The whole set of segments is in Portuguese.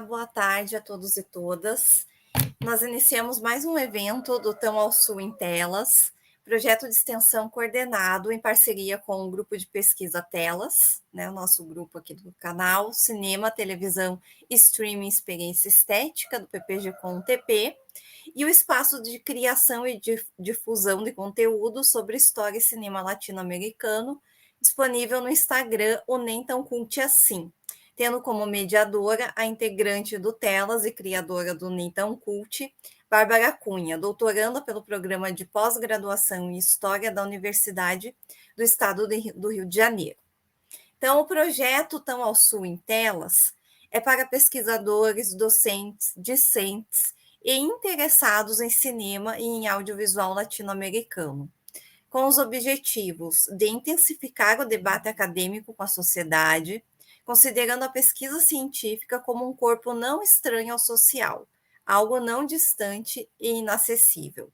boa tarde a todos e todas. Nós iniciamos mais um evento do Tão ao Sul em Telas, projeto de extensão coordenado em parceria com o grupo de pesquisa Telas, né, o nosso grupo aqui do canal, Cinema, Televisão, Streaming, Experiência Estética, do PPG-Com-TP, e o espaço de criação e difusão de conteúdo sobre história e cinema latino-americano, disponível no Instagram, o Nem Tão Cult Assim, tendo como mediadora a integrante do Telas e criadora do Nem Tão Cult, Bárbara Cunha, doutoranda pelo programa de pós-graduação em História da Universidade do Estado do Rio de Janeiro. Então, o projeto Tão ao Sul em Telas é para pesquisadores, docentes, discentes e interessados em cinema e em audiovisual latino-americano, com os objetivos de intensificar o debate acadêmico com a sociedade, considerando a pesquisa científica como um corpo não estranho ao social, algo não distante e inacessível.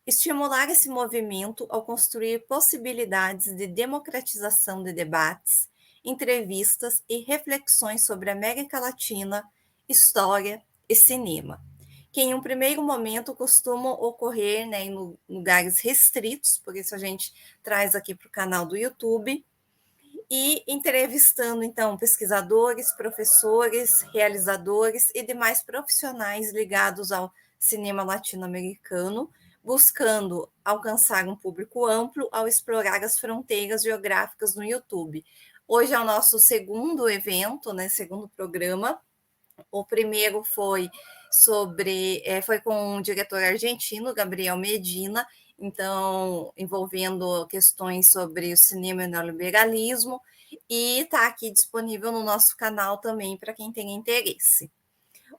Estimular esse movimento ao construir possibilidades de democratização de debates, entrevistas e reflexões sobre a América Latina, história e cinema, que em um primeiro momento costumam ocorrer, né, em lugares restritos, por isso a gente traz aqui para o canal do YouTube, e entrevistando, então, pesquisadores, professores, realizadores e demais profissionais ligados ao cinema latino-americano, buscando alcançar um público amplo ao explorar as fronteiras geográficas no YouTube. Hoje é o nosso segundo evento, né, segundo programa. O primeiro foi foi com um diretor argentino, Gabriel Medina, então envolvendo questões sobre o cinema e o neoliberalismo, e está aqui disponível no nosso canal também para quem tem interesse.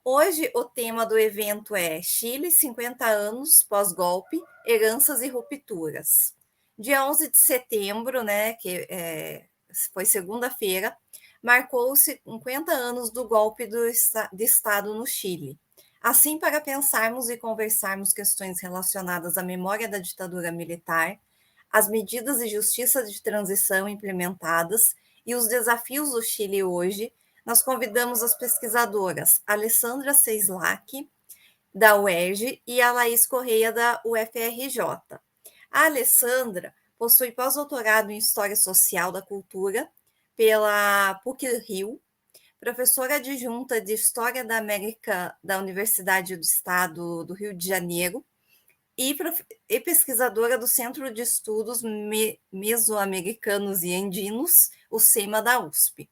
Hoje o tema do evento é Chile, 50 anos pós-golpe, heranças e rupturas. Dia 11 de setembro, né, foi segunda-feira, marcou-se 50 anos do golpe de Estado no Chile. Assim, para pensarmos e conversarmos questões relacionadas à memória da ditadura militar, as medidas de justiça de transição implementadas e os desafios do Chile hoje, nós convidamos as pesquisadoras Alessandra Seislak, da UERJ, e a Laís Correia, da UFRJ. A Alessandra possui pós-doutorado em História Social da Cultura pela PUC-Rio, professora adjunta de História da América da Universidade do Estado do Rio de Janeiro e pesquisadora do Centro de Estudos Mesoamericanos e Andinos, o CEMA da USP.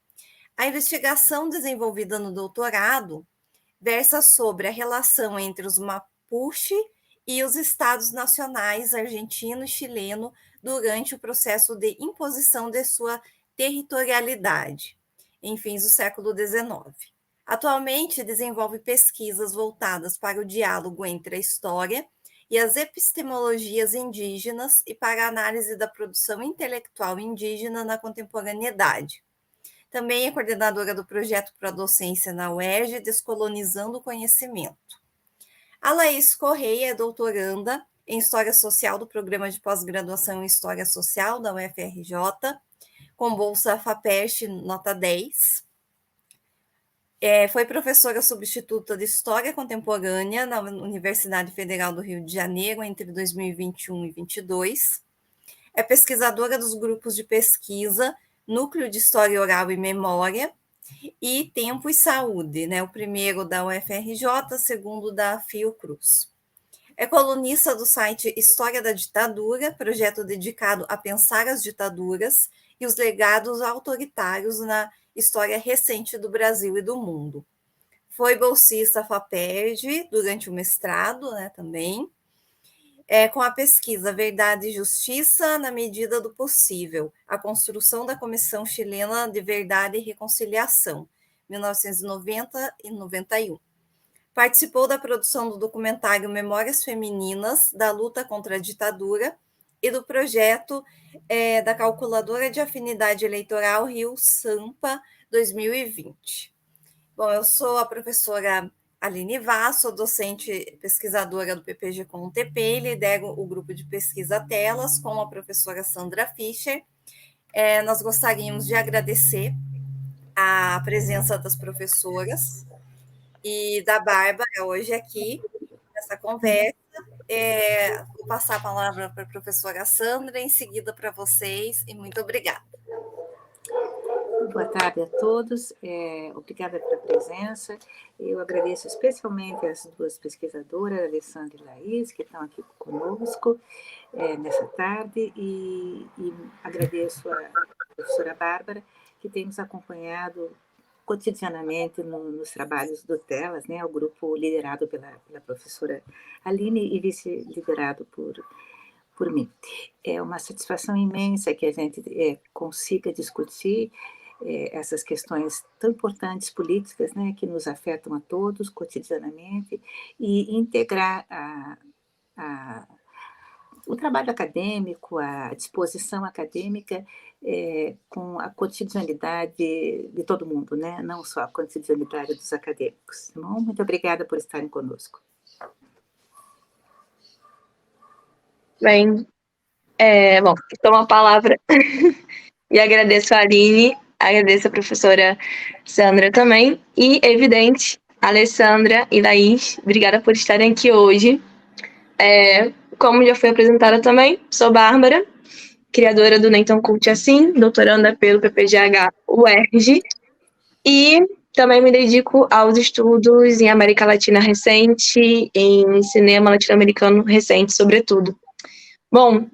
A investigação desenvolvida no doutorado versa sobre a relação entre os Mapuche e os estados nacionais argentino e chileno durante o processo de imposição de sua territorialidade, em fins do século XIX. Atualmente, desenvolve pesquisas voltadas para o diálogo entre a história e as epistemologias indígenas e para a análise da produção intelectual indígena na contemporaneidade. Também é coordenadora do projeto Prodocência na UERJ, Descolonizando o Conhecimento. A Laís Correia é doutoranda em História Social do Programa de Pós-Graduação em História Social da UFRJ, com bolsa FAPEST nota 10. Foi professora substituta de História Contemporânea na Universidade Federal do Rio de Janeiro entre 2021 e 2022. É pesquisadora dos grupos de pesquisa Núcleo de História Oral e Memória e Tempo e Saúde, né? O primeiro da UFRJ, o segundo da Fiocruz. É colunista do site História da Ditadura, projeto dedicado a pensar as ditaduras e os legados autoritários na história recente do Brasil e do mundo. Foi bolsista FAPERJ durante o mestrado, né, também, com a pesquisa Verdade e Justiça na medida do possível, a construção da Comissão Chilena de Verdade e Reconciliação, 1990 e 91. Participou da produção do documentário Memórias Femininas da Luta contra a Ditadura e do projeto da Calculadora de Afinidade Eleitoral Rio-Sampa 2020. Bom, eu sou a professora Aline Vaz, sou docente pesquisadora do PPG-Com-TP, lidero o grupo de pesquisa Telas com a professora Sandra Fischer. Nós gostaríamos de agradecer a presença das professoras e da Bárbara hoje aqui, nessa conversa. Vou passar a palavra para a professora Sandra, em seguida para vocês, e muito obrigada. Boa tarde a todos, obrigada pela presença. Eu agradeço especialmente as duas pesquisadoras, Alessandra e Laís, que estão aqui conosco nessa tarde, e agradeço a professora Bárbara, que tem nos acompanhado cotidianamente nos trabalhos do TELAS, né, o grupo liderado pela professora Aline e vice-liderado por mim. É uma satisfação imensa que a gente consiga discutir essas questões tão importantes políticas, né, que nos afetam a todos cotidianamente, e integrar o trabalho acadêmico, a disposição acadêmica com a cotidianidade de todo mundo, né? Não só a cotidianidade dos acadêmicos. Tá bom? Muito obrigada por estarem conosco. Bem, bom, tomo a palavra e agradeço a Aline, agradeço a professora Sandra também, e, evidente, a Alessandra e Laís, obrigada por estarem aqui hoje. Como já foi apresentada também, sou Bárbara, criadora do Nem Tão Cult Assim, doutoranda pelo PPGH UERJ, e também me dedico aos estudos em América Latina recente, em cinema latino-americano recente, sobretudo. Bom,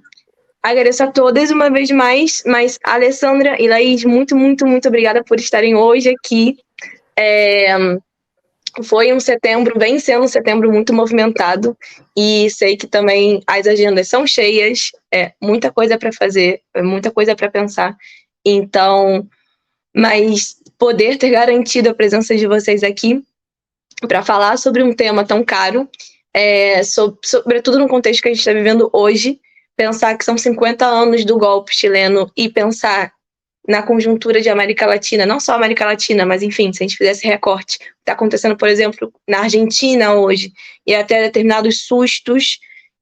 agradeço a todas uma vez mais, mas Alessandra e Laís, muito, muito, muito obrigada por estarem hoje aqui. Foi vem sendo um setembro muito movimentado, e sei que também as agendas são cheias, muita coisa para fazer, muita coisa para pensar. Então, mas poder ter garantido a presença de vocês aqui para falar sobre um tema tão caro, sobretudo no contexto que a gente está vivendo hoje, pensar que são 50 anos do golpe chileno e pensar na conjuntura de América Latina, não só América Latina, mas enfim, se a gente fizesse recorte, está acontecendo, por exemplo, na Argentina hoje, e até determinados sustos,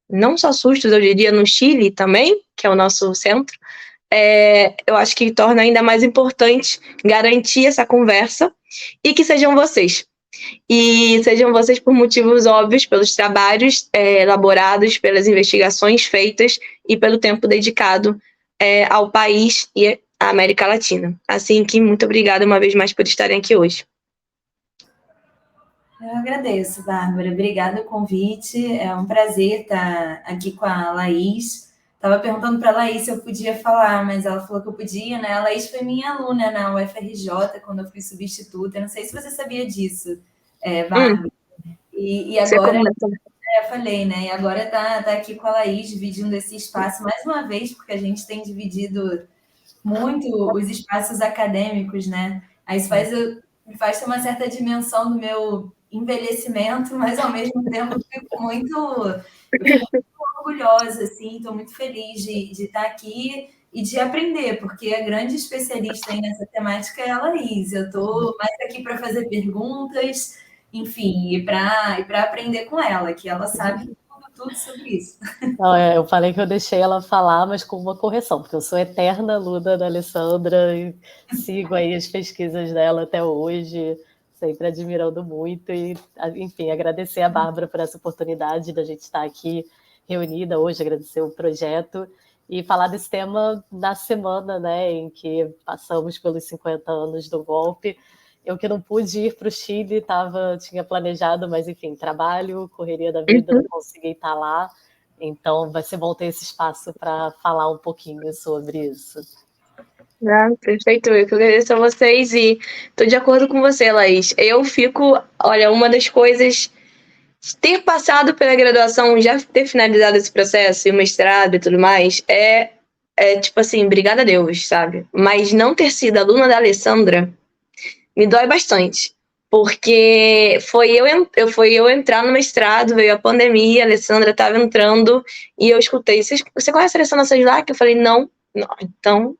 não só sustos, eu diria, no Chile também, que é o nosso centro, eu acho que torna ainda mais importante garantir essa conversa e que sejam vocês. E sejam vocês por motivos óbvios, pelos trabalhos elaborados, pelas investigações feitas e pelo tempo dedicado ao país e à América Latina. Assim que, muito obrigada uma vez mais por estarem aqui hoje. Eu agradeço, Bárbara. Obrigada o convite. É um prazer estar aqui com a Laís. Estava perguntando para a Laís se eu podia falar, mas ela falou que eu podia, né? A Laís foi minha aluna na UFRJ, quando eu fui substituta. Eu não sei se você sabia disso, Bárbara. E agora... eu falei, né? E agora tá aqui com a Laís, dividindo esse espaço mais uma vez, porque a gente tem dividido muito os espaços acadêmicos, né? Aí isso me faz ter uma certa dimensão do meu envelhecimento, mas ao mesmo tempo eu fico muito orgulhosa, assim, estou muito feliz de estar aqui e de aprender, porque a grande especialista aí nessa temática é a Laís. Eu estou mais aqui para fazer perguntas, enfim, e para aprender com ela, que ela sabe tudo sobre isso. Não, eu falei que eu deixei ela falar, mas com uma correção, porque eu sou eterna aluna da Alessandra e sigo aí as pesquisas dela até hoje, sempre admirando muito, e, enfim, agradecer a Bárbara por essa oportunidade da gente estar aqui reunida hoje, agradecer o projeto e falar desse tema na semana, né, em que passamos pelos 50 anos do golpe. Eu que não pude ir para o Chile, tinha planejado, mas enfim, trabalho, correria da vida, não consegui estar lá. Então vai ser bom ter esse espaço para falar um pouquinho sobre isso. Perfeito, eu que agradeço a vocês e estou de acordo com você, Laís. Olha, uma das coisas, ter passado pela graduação, já ter finalizado esse processo, e o mestrado e tudo mais, tipo assim, obrigada a Deus, sabe? Mas não ter sido aluna da Alessandra me dói bastante, porque foi eu entrar no mestrado, veio a pandemia, a Alessandra estava entrando, e eu escutei, você conhece a Alessandra Sedlak? Eu falei, não, então,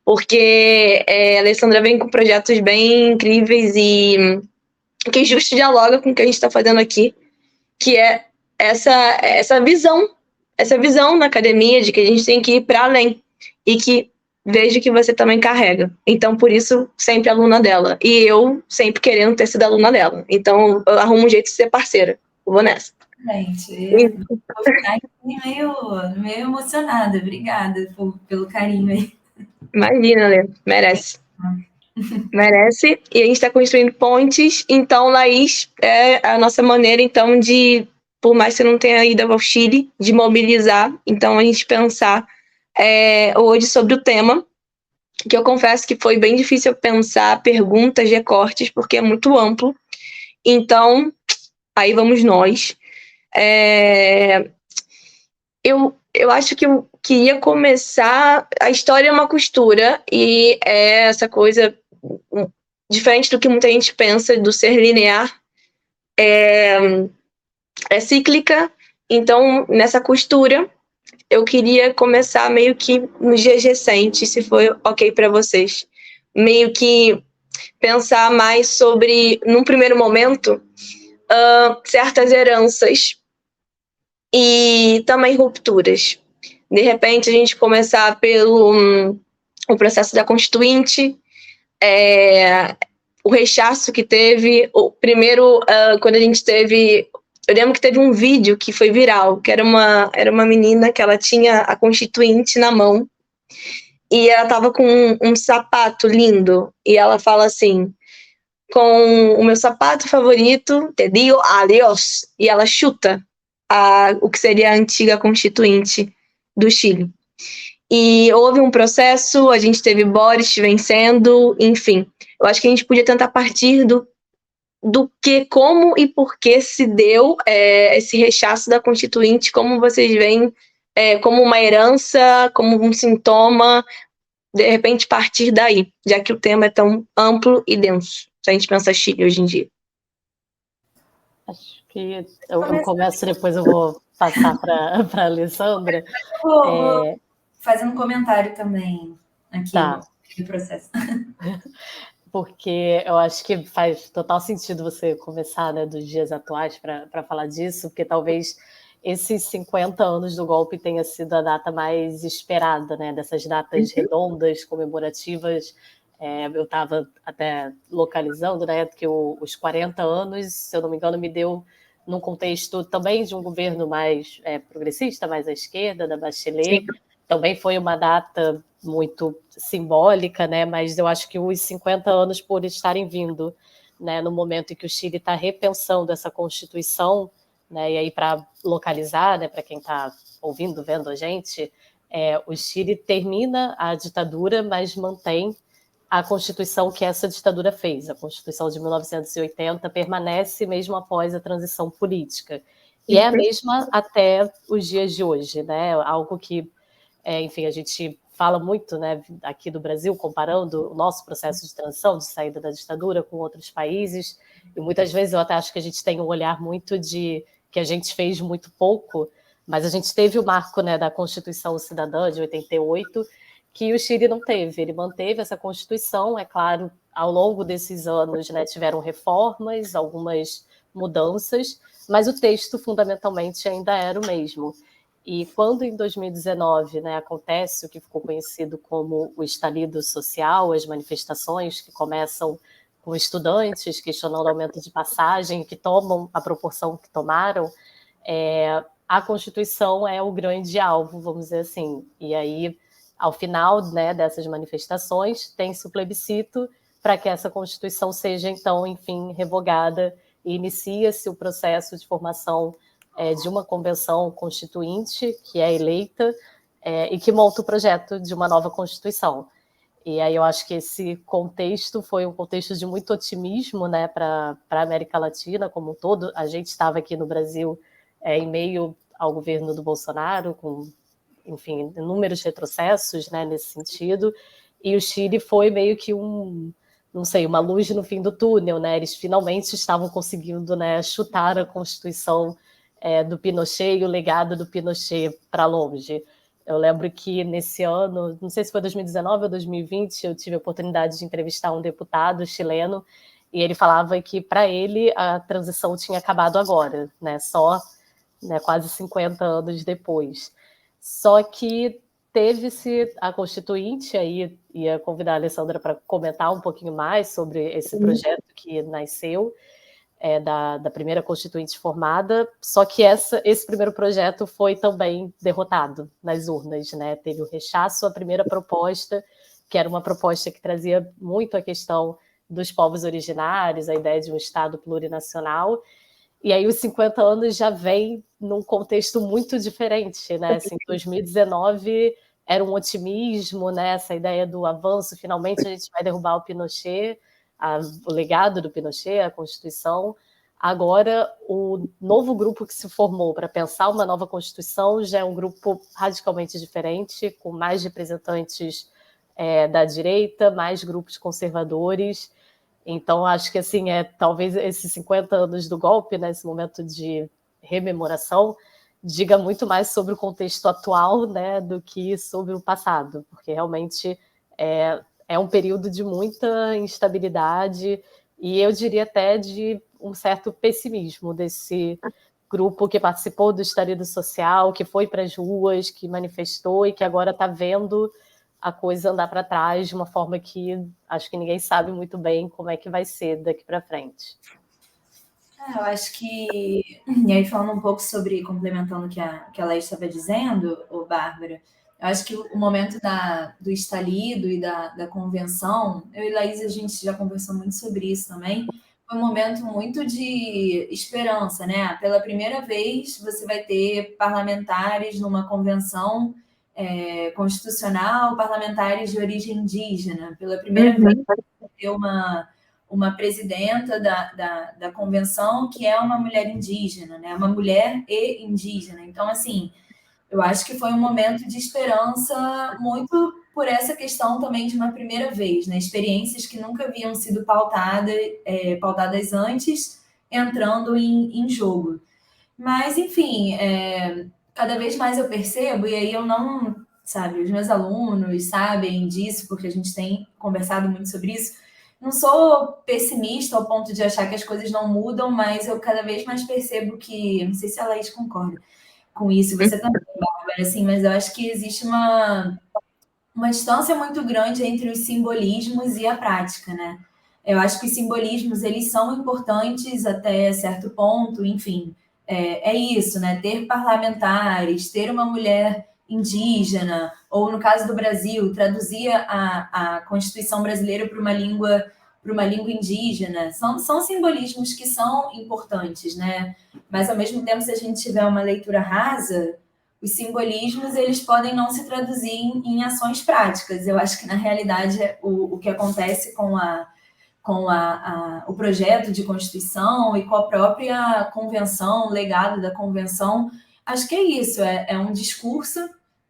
porque a Alessandra vem com projetos bem incríveis e que justo dialoga com o que a gente está fazendo aqui, que é essa visão na academia de que a gente tem que ir para além, e que vejo que você também carrega. Então, por isso, sempre aluna dela. E eu sempre querendo ter sido aluna dela. Então, eu arrumo um jeito de ser parceira. Eu vou nessa. Gente, vou ficar aqui meio emocionada. Obrigada pelo carinho aí. Imagina, Lê. Merece. Merece. E a gente está construindo pontes. Então, Laís é a nossa maneira, então, de, por mais que você não tenha ido ao Chile, de mobilizar. Então, a gente pensar hoje sobre o tema, que eu confesso que foi bem difícil pensar perguntas, recortes, porque é muito amplo. Então, aí vamos nós. Eu acho que eu queria começar... A história é uma costura, e é essa coisa, diferente do que muita gente pensa, do ser linear, é cíclica. Então, nessa costura, eu queria começar meio que nos dias recentes, se for ok para vocês. Meio que pensar mais sobre, num primeiro momento, certas heranças e também rupturas. De repente, a gente começar pelo o processo da Constituinte, o rechaço que teve, o primeiro, quando a gente teve... Eu lembro que teve um vídeo que foi viral, que era uma menina que ela tinha a Constituinte na mão, e ela tava com um sapato lindo, e ela fala assim: com o meu sapato favorito, te digo adiós, e ela chuta o que seria a antiga Constituinte do Chile. E houve um processo, a gente teve Boris vencendo, enfim. Eu acho que a gente podia tentar partir do que, como e por que se deu esse rechaço da Constituinte, como vocês veem, como uma herança, como um sintoma, de repente partir daí, já que o tema é tão amplo e denso, se a gente pensa Chile hoje em dia. Acho que eu começo, depois eu vou passar para a Alessandra. Vou fazendo um comentário também aqui no processo. Porque eu acho que faz total sentido você começar, né, dos dias atuais para falar disso, porque talvez esses 50 anos do golpe tenha sido a data mais esperada, né, dessas datas redondas, comemorativas. Eu estava até localizando, né, que os 40 anos, se eu não me engano, me deu num contexto também de um governo mais progressista, mais à esquerda, da Bachelet. Sim. Também foi uma data muito simbólica, né? Mas eu acho que os 50 anos, por estarem vindo, né, no momento em que o Chile está repensando essa Constituição, né, e aí para localizar, né, para quem está ouvindo, vendo a gente, o Chile termina a ditadura, mas mantém a Constituição que essa ditadura fez. A Constituição de 1980 permanece mesmo após a transição política. E é a mesma até os dias de hoje, né? Algo que, enfim, a gente fala muito, né, aqui do Brasil, comparando o nosso processo de transição, de saída da ditadura com outros países, e muitas vezes eu até acho que a gente tem um olhar muito de que a gente fez muito pouco, mas a gente teve o marco, né, da Constituição Cidadã de 88, que o Chile não teve. Ele manteve essa Constituição, é claro, ao longo desses anos, né, tiveram reformas, algumas mudanças, mas o texto fundamentalmente ainda era o mesmo. E quando em 2019, né, acontece o que ficou conhecido como o estalido social, as manifestações que começam com estudantes questionando o aumento de passagem, que tomam a proporção que tomaram, a Constituição é o grande alvo, vamos dizer assim. E aí, ao final, né, dessas manifestações, tem-se o plebiscito para que essa Constituição seja, então, enfim, revogada, e inicia-se o processo de formação de uma convenção constituinte, que é eleita, e que monta o projeto de uma nova Constituição. E aí eu acho que esse contexto foi um contexto de muito otimismo, né, para a América Latina como um todo. A gente estava aqui no Brasil em meio ao governo do Bolsonaro, com, enfim, inúmeros retrocessos, né, nesse sentido, e o Chile foi meio que não sei, uma luz no fim do túnel, né? Eles finalmente estavam conseguindo, né, chutar a Constituição do Pinochet e o legado do Pinochet para longe. Eu lembro que nesse ano, não sei se foi 2019 ou 2020, eu tive a oportunidade de entrevistar um deputado chileno, e ele falava que, para ele, a transição tinha acabado agora, né? Só, né, quase 50 anos depois. Só que teve-se a Constituinte, aí ia convidar a Alessandra para comentar um pouquinho mais sobre esse projeto que nasceu, da primeira Constituinte formada, só que esse primeiro projeto foi também derrotado nas urnas, né? Teve o rechaço à primeira proposta, que era uma proposta que trazia muito a questão dos povos originários, a ideia de um Estado plurinacional, e aí os 50 anos já vem num contexto muito diferente, né? Assim, 2019 era um otimismo, né? Essa ideia do avanço, finalmente a gente vai derrubar o Pinochet, o legado do Pinochet, a Constituição. Agora, o novo grupo que se formou para pensar uma nova Constituição já é um grupo radicalmente diferente, com mais representantes da direita, mais grupos conservadores. Então, acho que assim, talvez esses 50 anos do golpe, né, esse momento de rememoração, diga muito mais sobre o contexto atual, né, do que sobre o passado, porque realmente é um período de muita instabilidade e eu diria até de um certo pessimismo desse grupo que participou do estalido social, que foi para as ruas, que manifestou e que agora está vendo a coisa andar para trás de uma forma que acho que ninguém sabe muito bem como é que vai ser daqui para frente. Eu acho que, e aí falando um pouco sobre, complementando o que a Laís estava dizendo, Bárbara, eu acho que o momento do estalido e da convenção, eu e Laís, a gente já conversou muito sobre isso também, foi um momento muito de esperança, né? Pela primeira vez, você vai ter parlamentares numa convenção constitucional, parlamentares de origem indígena. Pela primeira vez, vai ter uma presidenta da convenção que é uma mulher indígena, né? Uma mulher e indígena. Então, assim, eu acho que foi um momento de esperança muito por essa questão também de uma primeira vez, né? Experiências que nunca haviam sido pautadas antes, entrando em jogo. Mas, enfim, cada vez mais eu percebo, e aí eu não, sabe, os meus alunos sabem disso, porque a gente tem conversado muito sobre isso. Não sou pessimista ao ponto de achar que as coisas não mudam, mas eu cada vez mais percebo que, não sei se a Laís concorda com isso, você também, Bárbara, assim, mas eu acho que existe uma distância muito grande entre os simbolismos e a prática, né? Eu acho que os simbolismos, eles são importantes até certo ponto, enfim, é isso, né? Ter parlamentares, ter uma mulher indígena, ou no caso do Brasil, traduzir a Constituição brasileira para uma língua indígena, são simbolismos que são importantes, né? Mas, ao mesmo tempo, se a gente tiver uma leitura rasa, os simbolismos eles podem não se traduzir em ações práticas. Eu acho que, na realidade, o que acontece com o projeto de Constituição e com a própria convenção, o legado da convenção, acho que é isso, é um discurso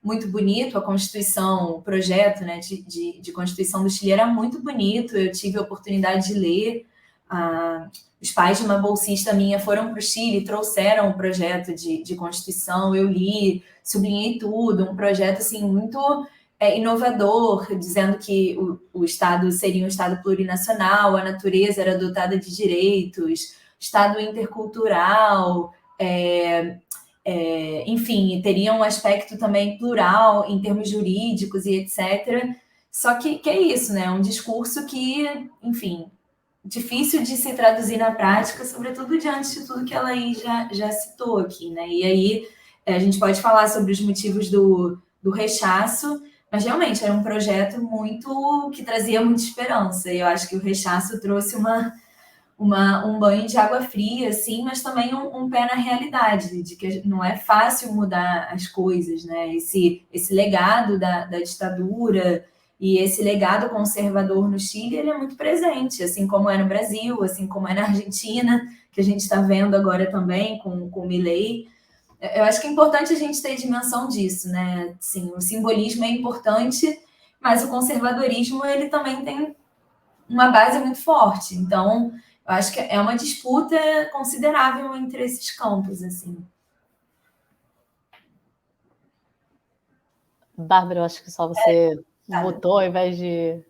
muito bonito. A Constituição, o projeto, né, de Constituição do Chile era muito bonito, eu tive a oportunidade de ler, os pais de uma bolsista minha foram para o Chile, trouxeram o projeto de Constituição, eu li, sublinhei tudo, um projeto assim, muito inovador, dizendo que o Estado seria um Estado plurinacional, a natureza era dotada de direitos, Estado intercultural, enfim, teria um aspecto também plural em termos jurídicos e etc. Só que é isso, né? Um discurso que, enfim, difícil de se traduzir na prática, sobretudo diante de tudo que ela aí já citou aqui, né? E aí a gente pode falar sobre os motivos do rechaço, mas realmente era um projeto que trazia muita esperança, e eu acho que o rechaço trouxe um banho de água fria, assim, mas também um pé na realidade, de que não é fácil mudar as coisas, né? Esse legado da ditadura e esse legado conservador no Chile, ele é muito presente, assim como é no Brasil, assim como é na Argentina, que a gente está vendo agora também com o Milei. Eu acho que é importante a gente ter dimensão disso, né? Sim, o simbolismo é importante, mas o conservadorismo, ele também tem uma base muito forte. Então, eu acho que é uma disputa considerável entre esses campos, assim. Bárbara, eu acho que só você mutou ao invés de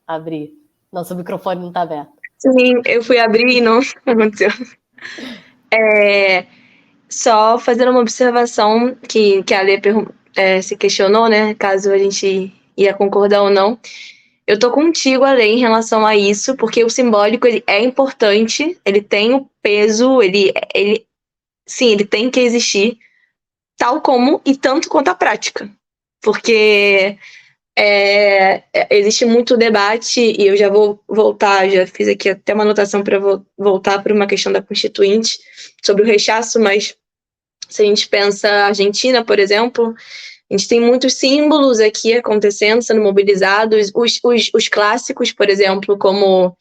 abrir. Nosso microfone não está aberto. Sim, eu fui abrir e não aconteceu. Só fazendo uma observação que a Lê se questionou, né, caso a gente ia concordar ou não. Eu tô contigo, Ale, em relação a isso, porque o simbólico ele é importante, ele tem o peso, sim, ele tem que existir, tal como e tanto quanto a prática. Porque existe muito debate, e eu já vou voltar, já fiz aqui até uma anotação para voltar para uma questão da Constituinte, sobre o rechaço, mas se a gente pensa a Argentina, por exemplo, a gente tem muitos símbolos aqui acontecendo, sendo mobilizados, os clássicos, por exemplo, como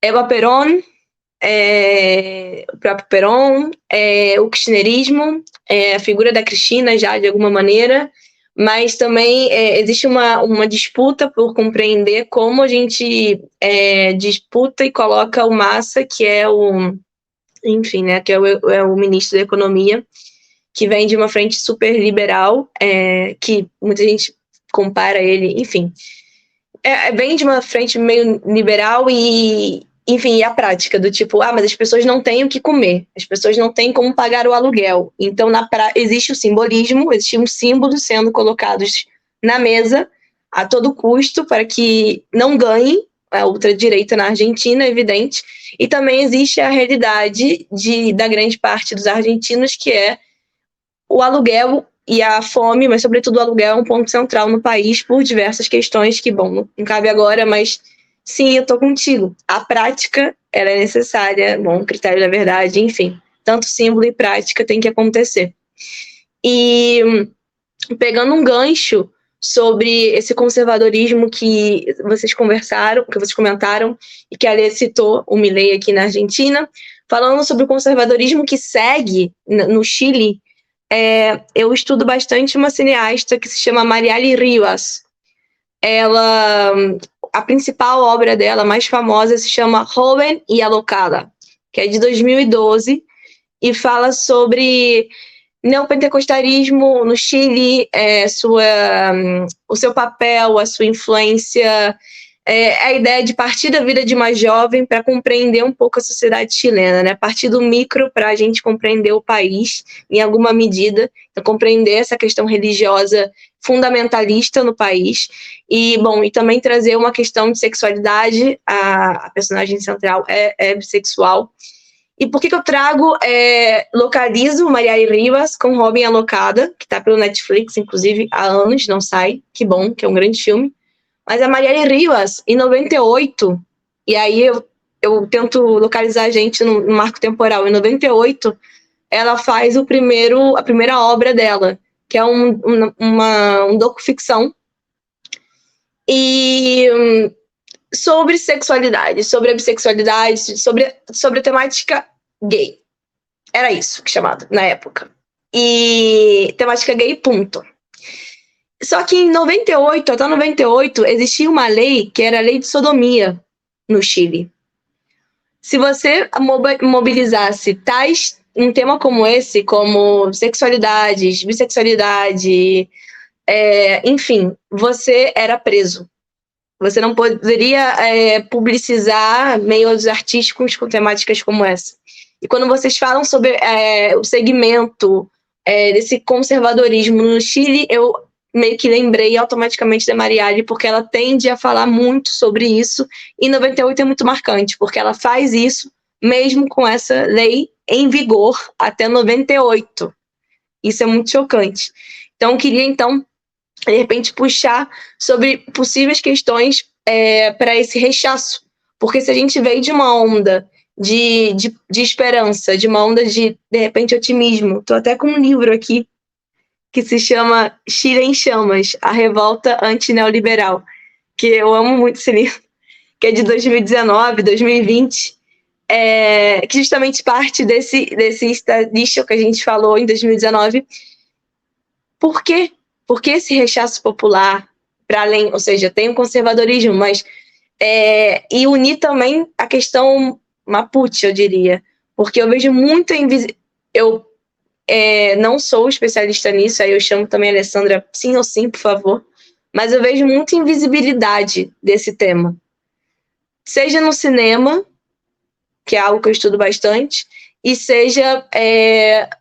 Eva Perón, o próprio Perón, o kirchnerismo, a figura da Cristina já de alguma maneira, mas também existe uma disputa por compreender como a gente disputa e coloca o Massa, que é enfim, né, que é o ministro da Economia, que vem de uma frente super liberal, que muita gente compara ele, enfim. Vem de uma frente meio liberal e, enfim, e a prática do tipo, mas as pessoas não têm o que comer, as pessoas não têm como pagar o aluguel. Então, existe o simbolismo, existem símbolos sendo colocados na mesa a todo custo para que não ganhe a ultradireita na Argentina, é evidente. E também existe a realidade da grande parte dos argentinos, que é o aluguel e a fome, mas sobretudo o aluguel é um ponto central no país por diversas questões que, bom, não cabe agora, mas sim, eu tô contigo. A prática, ela é necessária, bom, critério da verdade, enfim, tanto símbolo e prática tem que acontecer. E pegando um gancho sobre esse conservadorismo que vocês conversaram, que vocês comentaram, e que a Alê citou, o Milei aqui na Argentina, falando sobre o conservadorismo que segue no Chile, eu estudo bastante uma cineasta que se chama Mariali Rivas. A principal obra dela, mais famosa, se chama Joven y Alocada, que é de 2012, e fala sobre neopentecostalismo no Chile, o seu papel, a sua influência, a ideia de partir da vida de uma jovem para compreender um pouco a sociedade chilena, né? Partir do micro para a gente compreender o país, em alguma medida, então, compreender essa questão religiosa fundamentalista no país, e também trazer uma questão de sexualidade. A personagem central é bissexual. E por que eu trago, localizo Mariali Rivas com Robin Alocada, que está pelo Netflix, inclusive, há anos, não sai, que bom, que é um grande filme. Mas a Mariali Rivas, em 98, e aí eu tento localizar a gente no marco temporal, em 98, ela faz a primeira obra dela, que é um docuficção, e sobre sexualidade, sobre a bissexualidade, sobre a temática gay. Era isso que chamava na época. E temática gay, ponto. Só que em 98, até 98, existia uma lei que era a lei de sodomia no Chile. Se você mobilizasse um tema como esse, como sexualidades, bissexualidade, enfim, você era preso. Você não poderia publicizar meios artísticos com temáticas como essa. E quando vocês falam sobre o segmento desse conservadorismo no Chile, eu meio que lembrei automaticamente da Mariali, porque ela tende a falar muito sobre isso, e 98 é muito marcante, porque ela faz isso mesmo com essa lei em vigor até 98. Isso é muito chocante. Então, eu queria, de repente, puxar sobre possíveis questões para esse rechaço. Porque se a gente veio de uma onda de esperança, de uma onda de repente, otimismo. Estou até com um livro aqui que se chama Chile em Chamas, a revolta antineoliberal, que eu amo muito esse livro, que é de 2019, 2020, que justamente parte desse estadístico que a gente falou em 2019. Por quê? Por que esse rechaço popular, para além, ou seja, tem o conservadorismo, mas e unir também a questão Mapuche, eu diria, porque eu vejo muito eu não sou especialista nisso, aí eu chamo também a Alessandra, sim ou sim, por favor, mas eu vejo muita invisibilidade desse tema, seja no cinema, que é algo que eu estudo bastante, e seja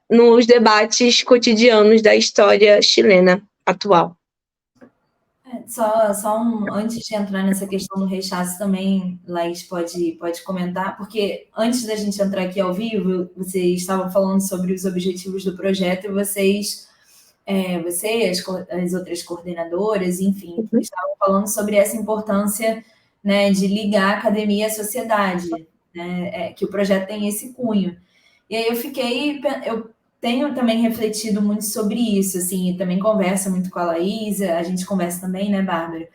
nos debates cotidianos da história chilena atual. Antes de entrar nessa questão do rechaço também, Laís pode comentar, porque antes da gente entrar aqui ao vivo, vocês estavam falando sobre os objetivos do projeto e as outras coordenadoras, enfim, estavam falando sobre essa importância, né, de ligar a academia à sociedade, né, que o projeto tem esse cunho. E aí eu tenho também refletido muito sobre isso, assim, e também converso muito com a Laísa, a gente conversa também, né, Bárbara?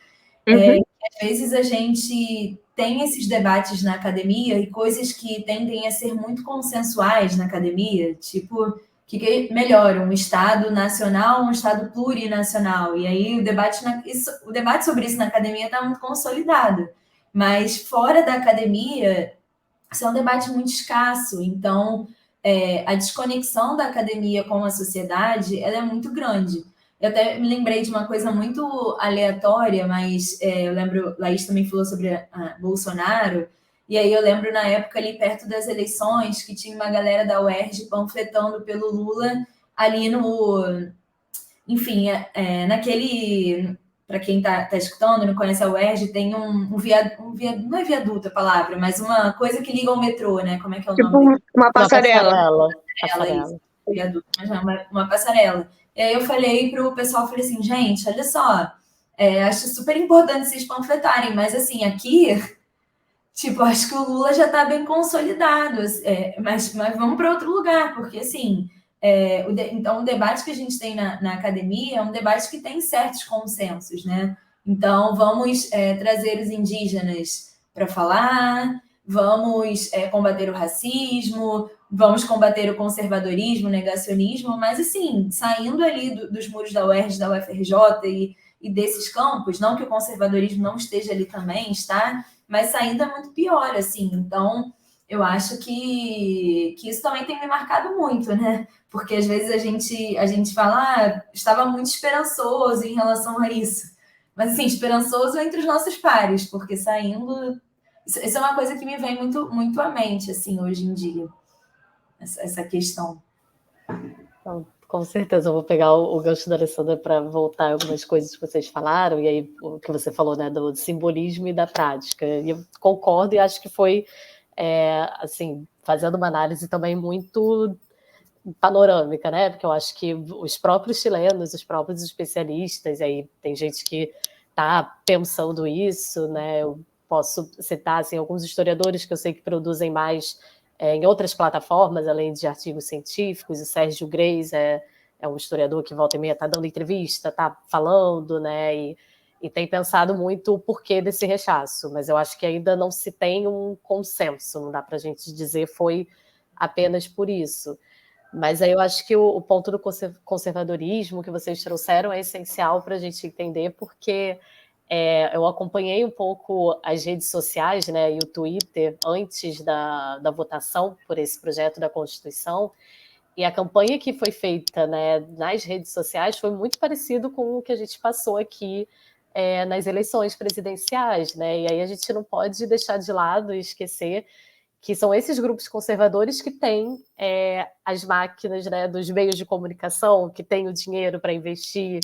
Às vezes a gente tem esses debates na academia e coisas que tendem a ser muito consensuais na academia, tipo, o que é melhor, um Estado nacional ou um Estado plurinacional? E aí o debate sobre isso na academia está muito consolidado, mas fora da academia, isso é um debate muito escasso, então a desconexão da academia com a sociedade ela é muito grande. Eu até me lembrei de uma coisa muito aleatória, mas eu lembro, Laís também falou sobre Bolsonaro, e aí eu lembro na época ali perto das eleições que tinha uma galera da UERJ panfletando pelo Lula ali enfim, naquele, para quem está escutando, não conhece a UERJ, tem não é viaduto a palavra, mas uma coisa que liga ao metrô, né? Como é que é o nome dele? Uma passarela. Isso, viaduto, mas não, uma passarela. E aí eu falei para o pessoal, falei assim, gente, olha só, acho super importante vocês panfletarem, mas assim, aqui, tipo, acho que o Lula já está bem consolidado, mas vamos para outro lugar, porque assim, então o debate que a gente tem na academia é um debate que tem certos consensos, né? Então vamos trazer os indígenas para falar, vamos combater o racismo, vamos combater o conservadorismo, o negacionismo, mas assim, saindo ali dos muros da UERJ, da UFRJ e desses campos, não que o conservadorismo não esteja ali também, está, mas saindo é muito pior, assim, então eu acho que isso também tem me marcado muito, né? Porque às vezes a gente fala, estava muito esperançoso em relação a isso, mas assim, esperançoso entre os nossos pares, porque saindo, isso é uma coisa que me vem muito, muito à mente, assim, hoje em dia, essa questão. Então, com certeza, eu vou pegar o gancho da Alessandra para voltar a algumas coisas que vocês falaram, e aí o que você falou, né, do simbolismo e da prática. E eu concordo e acho que foi, assim, fazendo uma análise também muito panorâmica, né? Porque eu acho que os próprios chilenos, os próprios especialistas, aí tem gente que está pensando isso, né? Eu posso citar assim, alguns historiadores que eu sei que produzem mais em outras plataformas, além de artigos científicos. O Sérgio Greis é um historiador que volta e meia está dando entrevista, está falando, né? E tem pensado muito o porquê desse rechaço, mas eu acho que ainda não se tem um consenso, não dá para a gente dizer foi apenas por isso. Mas aí eu acho que o ponto do conservadorismo que vocês trouxeram é essencial para a gente entender, porque eu acompanhei um pouco as redes sociais, né, e o Twitter, antes da votação por esse projeto da Constituição, e a campanha que foi feita, né, nas redes sociais foi muito parecido com o que a gente passou aqui nas eleições presidenciais, né, e aí a gente não pode deixar de lado e esquecer que são esses grupos conservadores que têm as máquinas, né, dos meios de comunicação, que têm o dinheiro para investir,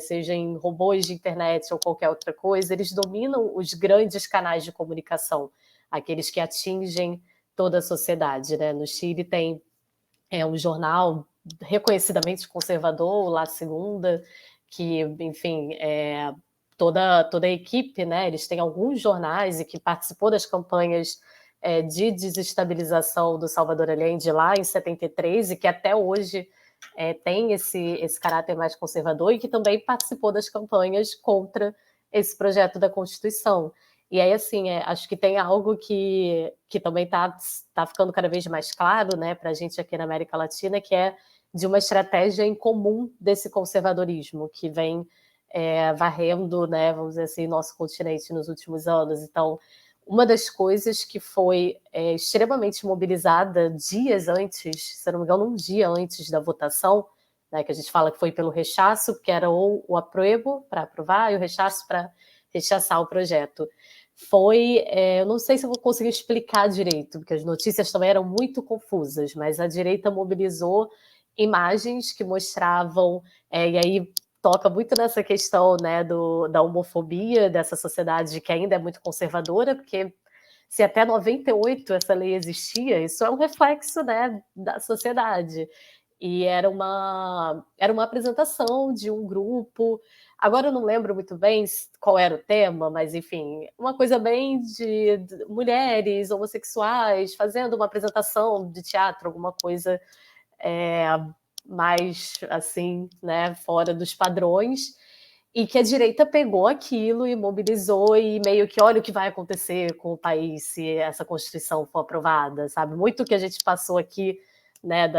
seja em robôs de internet ou qualquer outra coisa, eles dominam os grandes canais de comunicação, aqueles que atingem toda a sociedade, né? No Chile tem um jornal reconhecidamente conservador, o La Segunda, que, enfim, toda a equipe, né? Eles têm alguns jornais e que participou das campanhas de desestabilização do Salvador Allende lá em 73 e que até hoje tem esse caráter mais conservador e que também participou das campanhas contra esse projeto da Constituição. E aí, assim, acho que tem algo que também está ficando cada vez mais claro, né, para a gente aqui na América Latina, que é de uma estratégia em comum desse conservadorismo que vem varrendo, né, vamos dizer assim, nosso continente nos últimos anos. Então, uma das coisas que foi extremamente mobilizada dias antes, se não me engano, um dia antes da votação, né, que a gente fala que foi pelo rechaço, que era ou o apruebo para aprovar e o rechaço para rechaçar o projeto, eu não sei se eu vou conseguir explicar direito, porque as notícias também eram muito confusas, mas a direita mobilizou imagens que mostravam, e aí toca muito nessa questão, né, da homofobia, dessa sociedade que ainda é muito conservadora, porque se até 98 essa lei existia, isso é um reflexo, né, da sociedade. E era uma apresentação de um grupo. Agora eu não lembro muito bem qual era o tema, mas enfim, uma coisa bem de mulheres homossexuais fazendo uma apresentação de teatro, alguma coisa é, mais assim, né, fora dos padrões, e que a direita pegou aquilo e mobilizou e meio que olha o que vai acontecer com o país se essa Constituição for aprovada, sabe? Muito que a gente passou aqui, né,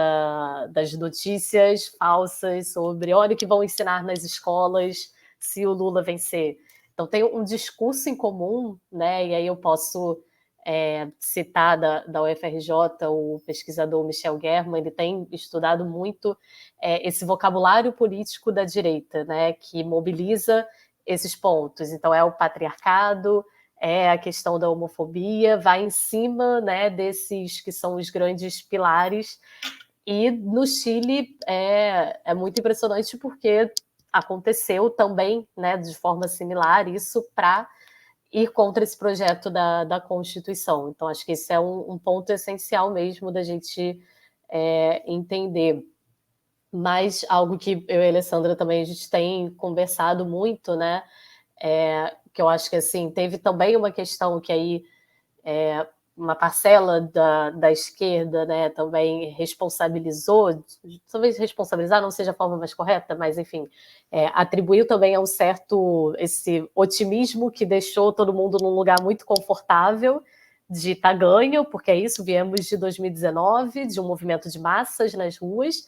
das notícias falsas sobre olha o que vão ensinar nas escolas se o Lula vencer. Então tem um discurso em comum, né? E aí eu posso citar da UFRJ, o pesquisador Michel German, ele tem estudado muito esse vocabulário político da direita, né, que mobiliza esses pontos. Então, é o patriarcado, é a questão da homofobia, vai em cima, né, desses que são os grandes pilares. E no Chile é muito impressionante porque aconteceu também, né, de forma similar, isso para ir contra esse projeto da Constituição. Então, acho que esse é um ponto essencial mesmo da gente entender. Mas algo que eu e a Alessandra também a gente tem conversado muito, né? Que eu acho que assim, teve também uma questão que aí uma parcela da esquerda, né, também responsabilizou, talvez responsabilizar não seja a forma mais correta, mas enfim, atribuiu também a um certo esse otimismo que deixou todo mundo num lugar muito confortável de estar ganho, porque é isso, viemos de 2019, de um movimento de massas nas ruas,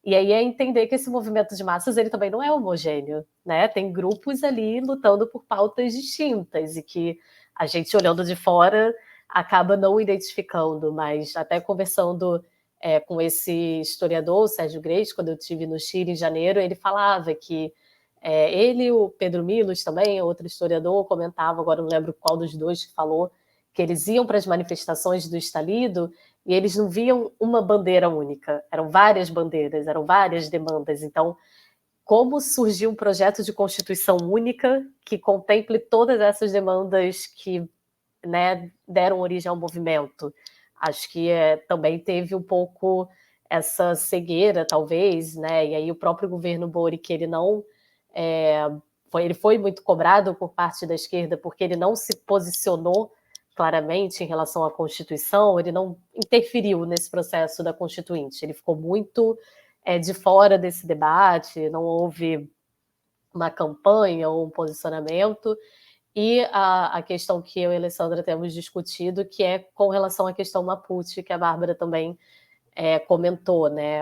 e aí é entender que esse movimento de massas ele também não é homogêneo, né? Tem grupos ali lutando por pautas distintas e que a gente olhando de fora acaba não identificando, mas até conversando com esse historiador, o Sérgio Greis, quando eu estive no Chile em janeiro, ele falava que ele e o Pedro Milos também, outro historiador, comentava, agora não lembro qual dos dois que falou, que eles iam para as manifestações do estalido e eles não viam uma bandeira única, eram várias bandeiras, eram várias demandas. Então, como surgiu um projeto de Constituição única que contemple todas essas demandas que, né, deram origem ao movimento? Acho que também teve um pouco essa cegueira, talvez, né? E aí o próprio governo Boric, ele não ele foi muito cobrado por parte da esquerda porque ele não se posicionou claramente em relação à Constituição, ele não interferiu nesse processo da Constituinte, ele ficou muito de fora desse debate, não houve uma campanha ou um posicionamento, e a questão que eu e a Alessandra temos discutido, que é com relação à questão Mapuche, que a Bárbara também comentou, né?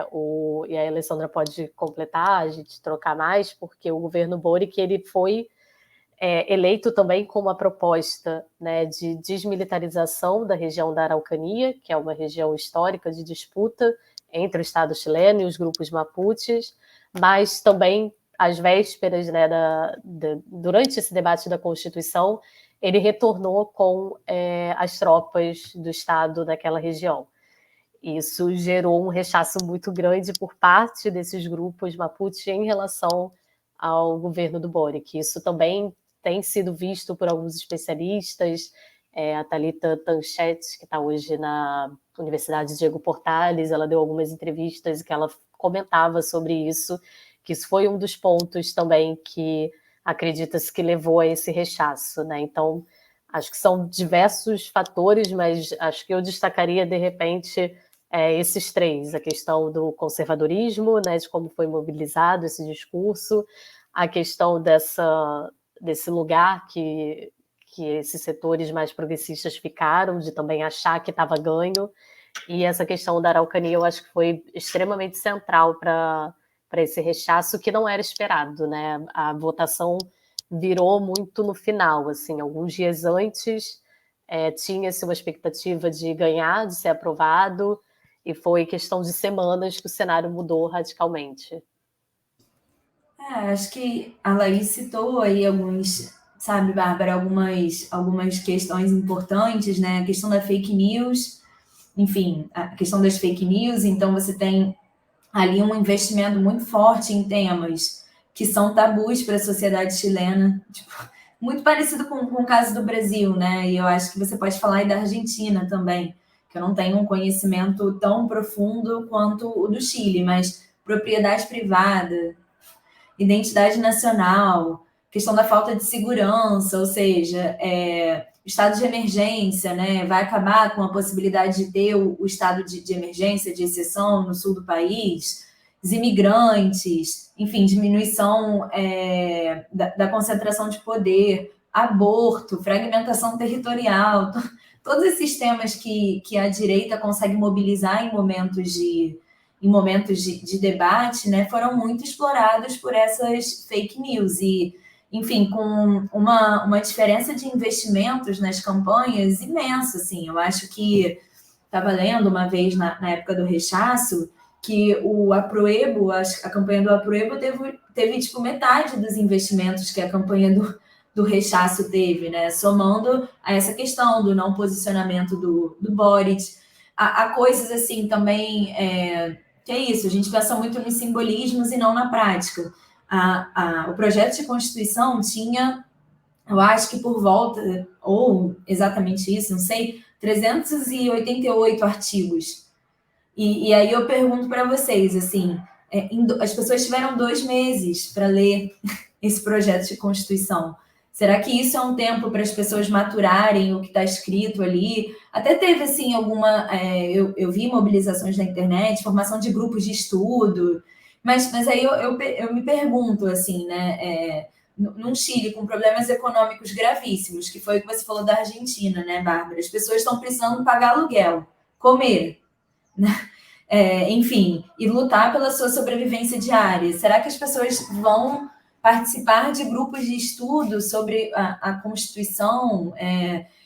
E a Alessandra pode completar, a gente trocar mais, porque o governo Boric ele foi eleito também com uma proposta, né, de desmilitarização da região da Araucania, que é uma região histórica de disputa entre o Estado chileno e os grupos mapuches, mas também às vésperas, né, durante esse debate da Constituição, ele retornou com as tropas do Estado naquela região. Isso gerou um rechaço muito grande por parte desses grupos mapuche em relação ao governo do Boric. Isso também tem sido visto por alguns especialistas, a Thalita Tanchete, que está hoje na Universidade Diego Portales, ela deu algumas entrevistas e que ela comentava sobre isso, que isso foi um dos pontos também que acredita-se que levou a esse rechaço, né? Então, acho que são diversos fatores, mas acho que eu destacaria, de repente, esses três, a questão do conservadorismo, né, de como foi mobilizado esse discurso, a questão desse lugar que esses setores mais progressistas ficaram, de também achar que estava ganho, e essa questão da Araucania eu acho que foi extremamente central para esse rechaço que não era esperado, né? A votação virou muito no final, assim, alguns dias antes tinha-se uma expectativa de ganhar, de ser aprovado, e foi questão de semanas que o cenário mudou radicalmente. Acho que a Laís citou aí alguns sabe, Bárbara, algumas questões importantes, né? A questão da fake news, enfim, a questão das fake news. Então, você tem ali um investimento muito forte em temas que são tabus para a sociedade chilena, tipo, muito parecido com o caso do Brasil, né? E eu acho que você pode falar aí da Argentina também, que eu não tenho um conhecimento tão profundo quanto o do Chile, mas propriedade privada, identidade nacional, questão da falta de segurança, ou seja, estado de emergência, né? Vai acabar com a possibilidade de ter o estado de emergência, de exceção no sul do país, os imigrantes, enfim, diminuição da concentração de poder, aborto, fragmentação territorial, todos esses temas que a direita consegue mobilizar em momentos de debate, né, foram muito explorados por essas fake news e, enfim, com uma diferença de investimentos nas campanhas imensa, assim. Eu acho que estava lendo uma vez na época do rechaço que o Aproebo, a campanha do Aproebo teve tipo metade dos investimentos que a campanha do rechaço teve, né? Somando a essa questão do não posicionamento do Boric. Há coisas assim também, que é isso, a gente pensa muito nos simbolismos e não na prática. O projeto de Constituição tinha, eu acho que por volta, ou exatamente isso, não sei, 388 artigos. E aí eu pergunto para vocês, assim, as pessoas tiveram 2 meses para ler esse projeto de Constituição. Será que isso é um tempo para as pessoas maturarem o que está escrito ali? Até teve, assim, eu vi mobilizações na internet, formação de grupos de estudo, mas aí eu me pergunto, assim, né, num Chile com problemas econômicos gravíssimos, que foi o que você falou da Argentina, né, Bárbara? As pessoas estão precisando pagar aluguel, comer, né? Enfim, e lutar pela sua sobrevivência diária. Será que as pessoas vão participar de grupos de estudo sobre a Constituição?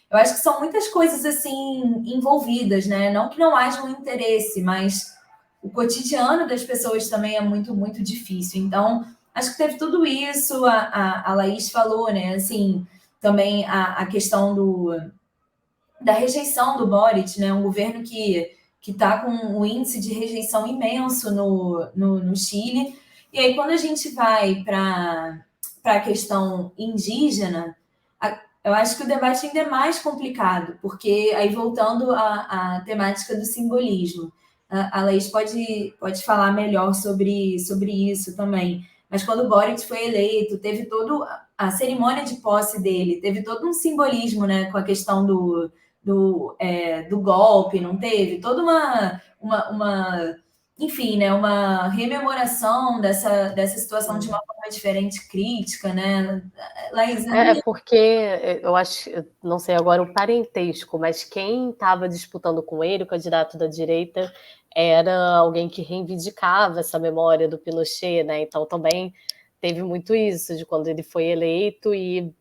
Eu acho que são muitas coisas assim envolvidas, né? Não que não haja um interesse, mas o cotidiano das pessoas também é muito, muito difícil. Então, acho que teve tudo isso. A Laís falou, né? Assim, também a questão da rejeição do Boric, né? Um governo que está com um índice de rejeição imenso no Chile. E aí, quando a gente vai para a questão indígena, eu acho que o debate ainda é mais complicado, porque aí voltando à temática do simbolismo, a Laís pode falar melhor sobre isso também. Mas quando o Boric foi eleito, teve toda a cerimônia de posse dele, teve todo um simbolismo, né, com a questão do golpe, não teve? Toda enfim, né, uma rememoração dessa situação de uma forma diferente, crítica, né? Laís, porque eu acho, não sei agora o parentesco, mas quem estava disputando com ele, o candidato da direita, era alguém que reivindicava essa memória do Pinochet, né? Então também teve muito isso, de quando ele foi eleito e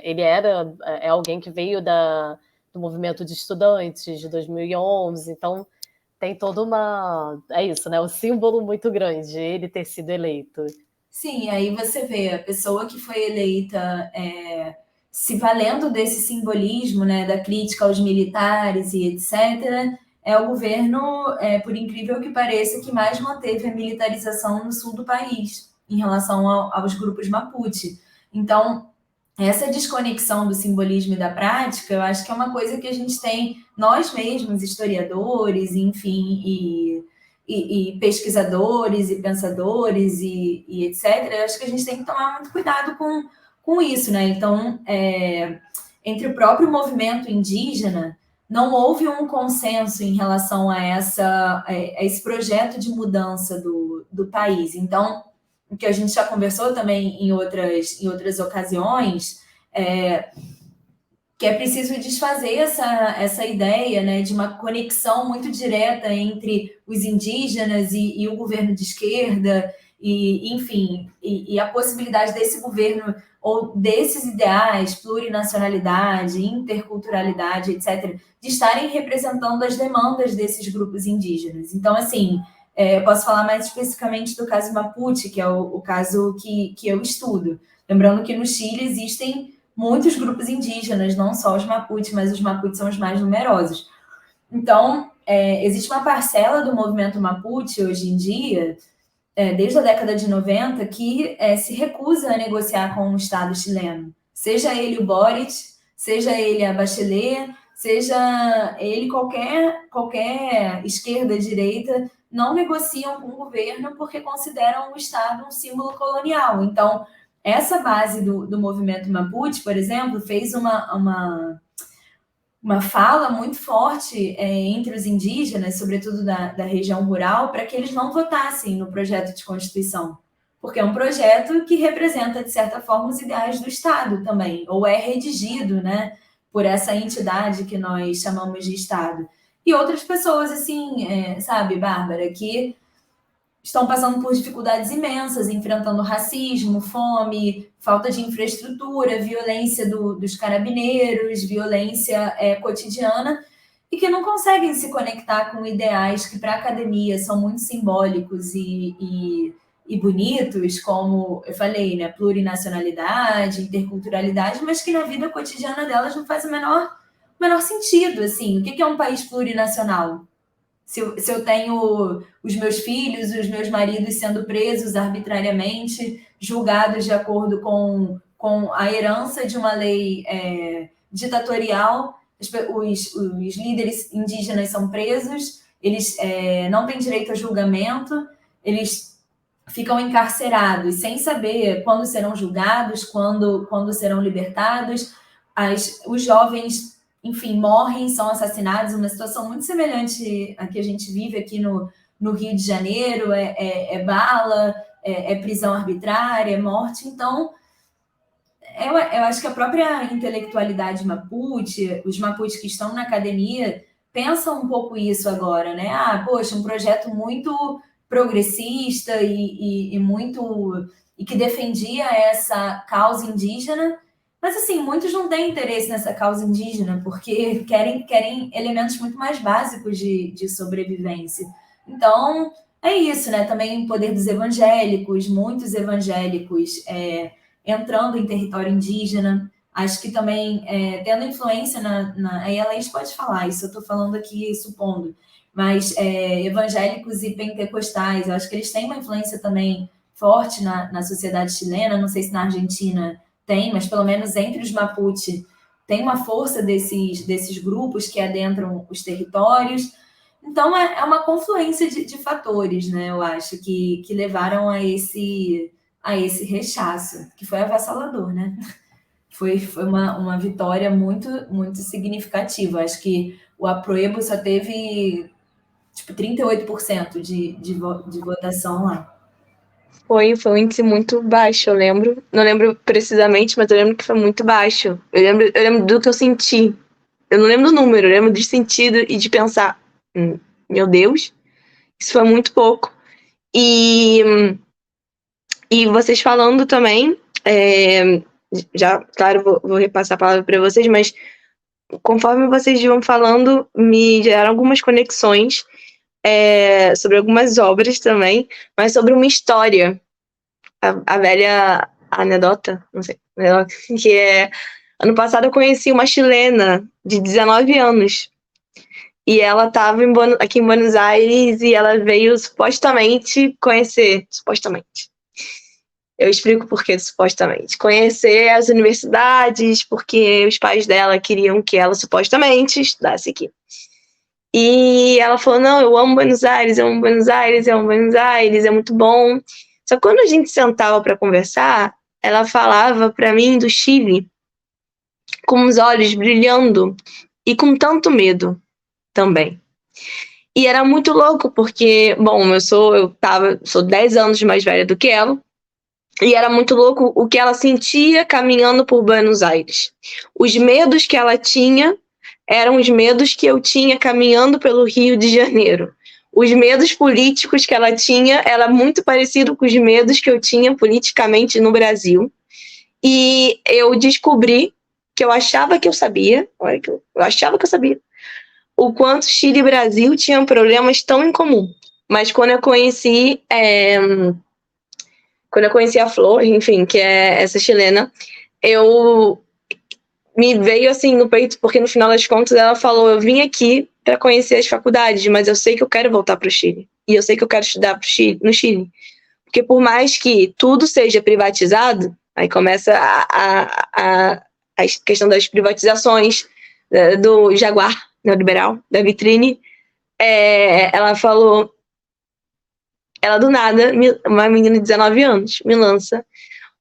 ele é alguém que veio do movimento de estudantes de 2011, então tem toda é isso, né? Um símbolo muito grande, ele ter sido eleito. Sim, aí você vê a pessoa que foi eleita se valendo desse simbolismo, né, da crítica aos militares e etc., é o governo, por incrível que pareça, que mais manteve a militarização no sul do país, em relação aos grupos Mapuche. Então, essa desconexão do simbolismo e da prática, eu acho que é uma coisa que a gente tem, nós mesmos, historiadores, enfim, e pesquisadores e pensadores e etc., eu acho que a gente tem que tomar muito cuidado com isso, né? Então, entre o próprio movimento indígena, não houve um consenso em relação a esse projeto de mudança do país. Então, o que a gente já conversou também em outras ocasiões, que é preciso desfazer essa ideia, né, de uma conexão muito direta entre os indígenas e o governo de esquerda, enfim, a possibilidade desse governo ou desses ideais, plurinacionalidade, interculturalidade, etc., de estarem representando as demandas desses grupos indígenas. Então, assim, eu posso falar mais especificamente do caso Mapuche, que é o caso que eu estudo. Lembrando que no Chile existem muitos grupos indígenas, não só os Mapuche, mas os Mapuche são os mais numerosos. Então, existe uma parcela do movimento Mapuche hoje em dia, desde a década de 90, que se recusa a negociar com o Estado chileno. Seja ele o Boric, seja ele a Bachelet, seja ele qualquer esquerda, direita, não negociam com o governo porque consideram o Estado um símbolo colonial. Então, essa base do movimento Mapuche, por exemplo, fez uma fala muito forte entre os indígenas, sobretudo da região rural, para que eles não votassem no projeto de Constituição, porque é um projeto que representa, de certa forma, os ideais do Estado também, ou é redigido, né, por essa entidade que nós chamamos de Estado. E outras pessoas, assim, sabe, Bárbara, que estão passando por dificuldades imensas, enfrentando racismo, fome, falta de infraestrutura, violência dos carabineiros, violência cotidiana, e que não conseguem se conectar com ideais que, para a academia, são muito simbólicos e bonitos, como eu falei, né, plurinacionalidade, interculturalidade, mas que na vida cotidiana delas não faz o menor sentido. Assim, o que é um país plurinacional? Se eu tenho os meus filhos, os meus maridos sendo presos arbitrariamente, julgados de acordo com a herança de uma lei ditatorial, os líderes indígenas são presos, eles não têm direito a julgamento, eles ficam encarcerados sem saber quando serão julgados, quando serão libertados, os jovens, enfim, morrem, são assassinados, uma situação muito semelhante à que a gente vive aqui no Rio de Janeiro, bala, prisão arbitrária, morte. Então, eu acho que a própria intelectualidade Mapuche, os Mapuche que estão na academia, pensam um pouco isso agora, né? Poxa, um projeto muito progressista e que defendia essa causa indígena. Mas, assim, muitos não têm interesse nessa causa indígena, porque querem elementos muito mais básicos de sobrevivência. Então, é isso, né? Também o poder dos evangélicos, muitos evangélicos entrando em território indígena. Acho que também tendo influência aí a Laís pode falar, isso eu estou falando aqui, supondo. Mas evangélicos e pentecostais, eu acho que eles têm uma influência também forte na sociedade chilena, não sei se na Argentina tem, mas pelo menos entre os Mapuche tem uma força desses grupos que adentram os territórios. Então, é uma confluência de fatores, né? Eu acho que levaram a esse rechaço, que foi avassalador, né? Foi uma vitória muito, muito significativa. Acho que o Aproebo só teve, 38% de votação lá. Foi um índice muito baixo, eu lembro. Não lembro precisamente, mas eu lembro que foi muito baixo. Eu lembro do que eu senti. Eu não lembro do número, eu lembro de sentido e de pensar, meu Deus, isso foi muito pouco. E vocês falando também, já, claro, vou repassar a palavra para vocês, mas conforme vocês vão falando, me geraram algumas conexões sobre algumas obras também, mas sobre uma história, a velha anedota, não sei, que ano passado eu conheci uma chilena de 19 anos, e ela estava aqui em Buenos Aires, e ela veio supostamente conhecer, supostamente. Eu explico por que supostamente. Conhecer as universidades, porque os pais dela queriam que ela supostamente estudasse aqui. E ela falou, não, eu amo Buenos Aires, eu amo Buenos Aires, eu amo Buenos Aires, é muito bom. Só que quando a gente sentava para conversar, ela falava para mim do Chile com os olhos brilhando e com tanto medo também. E era muito louco, porque, bom, eu sou 10 anos mais velha do que ela, e era muito louco o que ela sentia caminhando por Buenos Aires. Os medos que ela tinha eram os medos que eu tinha caminhando pelo Rio de Janeiro. Os medos políticos que ela tinha era muito parecido com os medos que eu tinha politicamente no Brasil. E eu descobri que eu achava que eu sabia, olha que eu achava que eu sabia, o quanto Chile e Brasil tinham problemas tão em comum. Mas quando eu conheci a Flor, enfim, que é essa chilena, eu me veio assim no peito, porque no final das contas ela falou, eu vim aqui para conhecer as faculdades, mas eu sei que eu quero voltar para o Chile. E eu sei que eu quero estudar no Chile. Porque por mais que tudo seja privatizado, aí começa a questão das privatizações do Jaguar neoliberal, da vitrine. Ela falou, ela do nada, uma menina de 19 anos, me lança,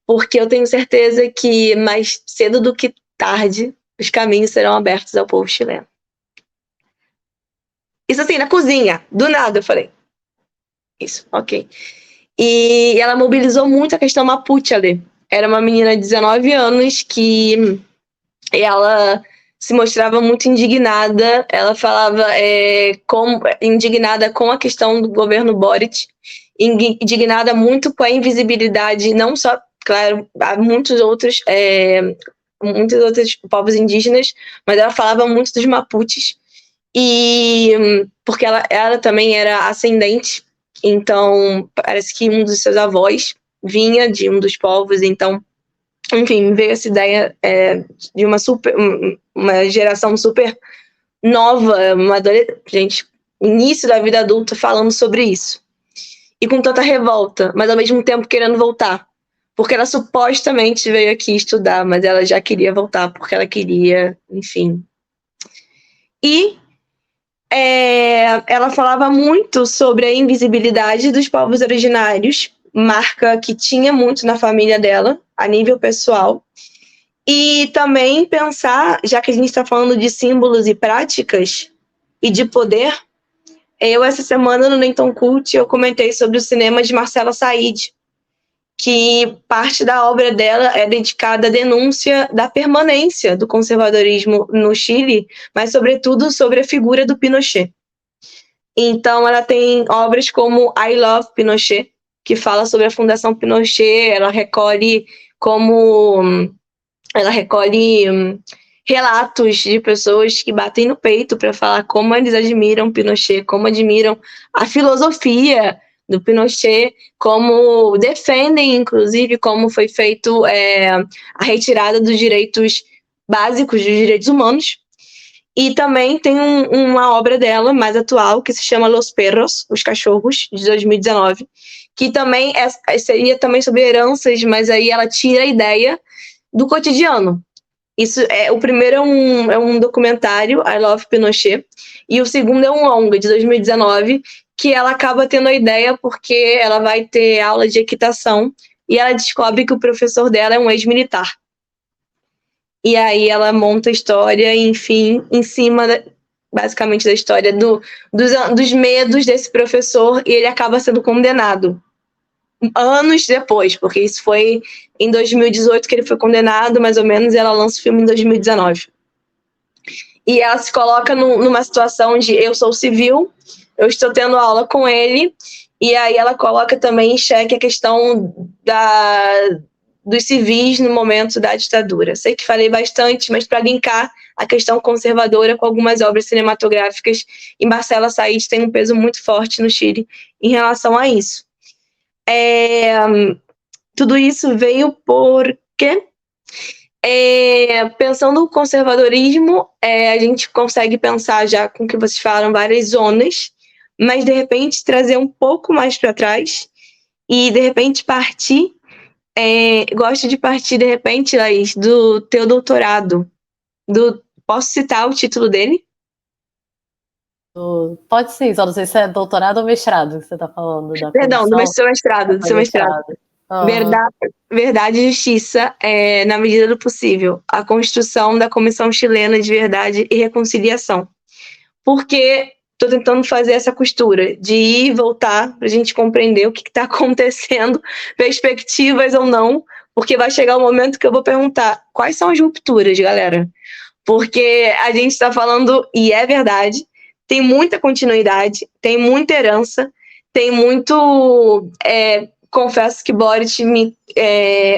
porque eu tenho certeza que mais cedo do que tarde os caminhos serão abertos ao povo chileno. Isso assim, na cozinha, do nada, eu falei. Isso, ok. E ela mobilizou muito a questão Mapuche ali. Era uma menina de 19 anos que ela se mostrava muito indignada. Ela falava indignada com a questão do governo Boric, indignada muito com a invisibilidade, não só, claro, há muitos outros povos indígenas, mas ela falava muito dos Mapuches. E porque ela também era ascendente, então parece que um dos seus avós vinha de um dos povos, então, enfim, veio essa ideia de uma geração super nova, gente, início da vida adulta falando sobre isso. E com tanta revolta, mas ao mesmo tempo querendo voltar. Porque ela supostamente veio aqui estudar, mas ela já queria voltar, porque ela queria, enfim. E ela falava muito sobre a invisibilidade dos povos originários, marca que tinha muito na família dela, a nível pessoal. E também pensar, já que a gente está falando de símbolos e práticas e de poder, essa semana no Nenton Cult eu comentei sobre o cinema de Marcela Said, que parte da obra dela é dedicada à denúncia da permanência do conservadorismo no Chile, mas, sobretudo, sobre a figura do Pinochet. Então, ela tem obras como I Love Pinochet, que fala sobre a Fundação Pinochet, ela recolhe relatos de pessoas que batem no peito para falar como eles admiram Pinochet, como admiram a filosofia do Pinochet, como defendem, inclusive, como foi feito a retirada dos direitos básicos, dos direitos humanos. E também tem uma obra dela, mais atual, que se chama Los Perros, Os Cachorros, de 2019, que também seria também sobre heranças, mas aí ela tira a ideia do cotidiano. Isso o primeiro é um documentário, I Love Pinochet, e o segundo é um longa, de 2019, que ela acaba tendo a ideia porque ela vai ter aula de equitação e ela descobre que o professor dela é um ex-militar. E aí ela monta a história, enfim, em cima, basicamente, da história dos medos desse professor, e ele acaba sendo condenado. Anos depois, porque isso foi em 2018 que ele foi condenado, mais ou menos, e ela lança o filme em 2019. E ela se coloca numa situação de eu sou civil, eu estou tendo aula com ele, e aí ela coloca também em xeque a questão dos civis no momento da ditadura. Sei que falei bastante, mas para linkar a questão conservadora com algumas obras cinematográficas, e Marcela Said tem um peso muito forte no Chile em relação a isso. Tudo isso veio porque, pensando no conservadorismo, a gente consegue pensar, já com o que vocês falaram, várias zonas, mas de repente trazer um pouco mais para trás e de repente partir. Gosto de partir, de repente, Laís, do teu doutorado. Posso citar o título dele? Pode sim, só não sei se é doutorado ou mestrado que você está falando. Perdão, do seu mestrado. Uhum. Verdade e Justiça, na medida do possível. A construção da Comissão Chilena de Verdade e Reconciliação. Porque estou tentando fazer essa costura de ir e voltar para a gente compreender o que está acontecendo, perspectivas ou não, porque vai chegar o momento que eu vou perguntar quais são as rupturas, galera. Porque a gente está falando, e é verdade, tem muita continuidade, tem muita herança, tem muito... confesso que Boric,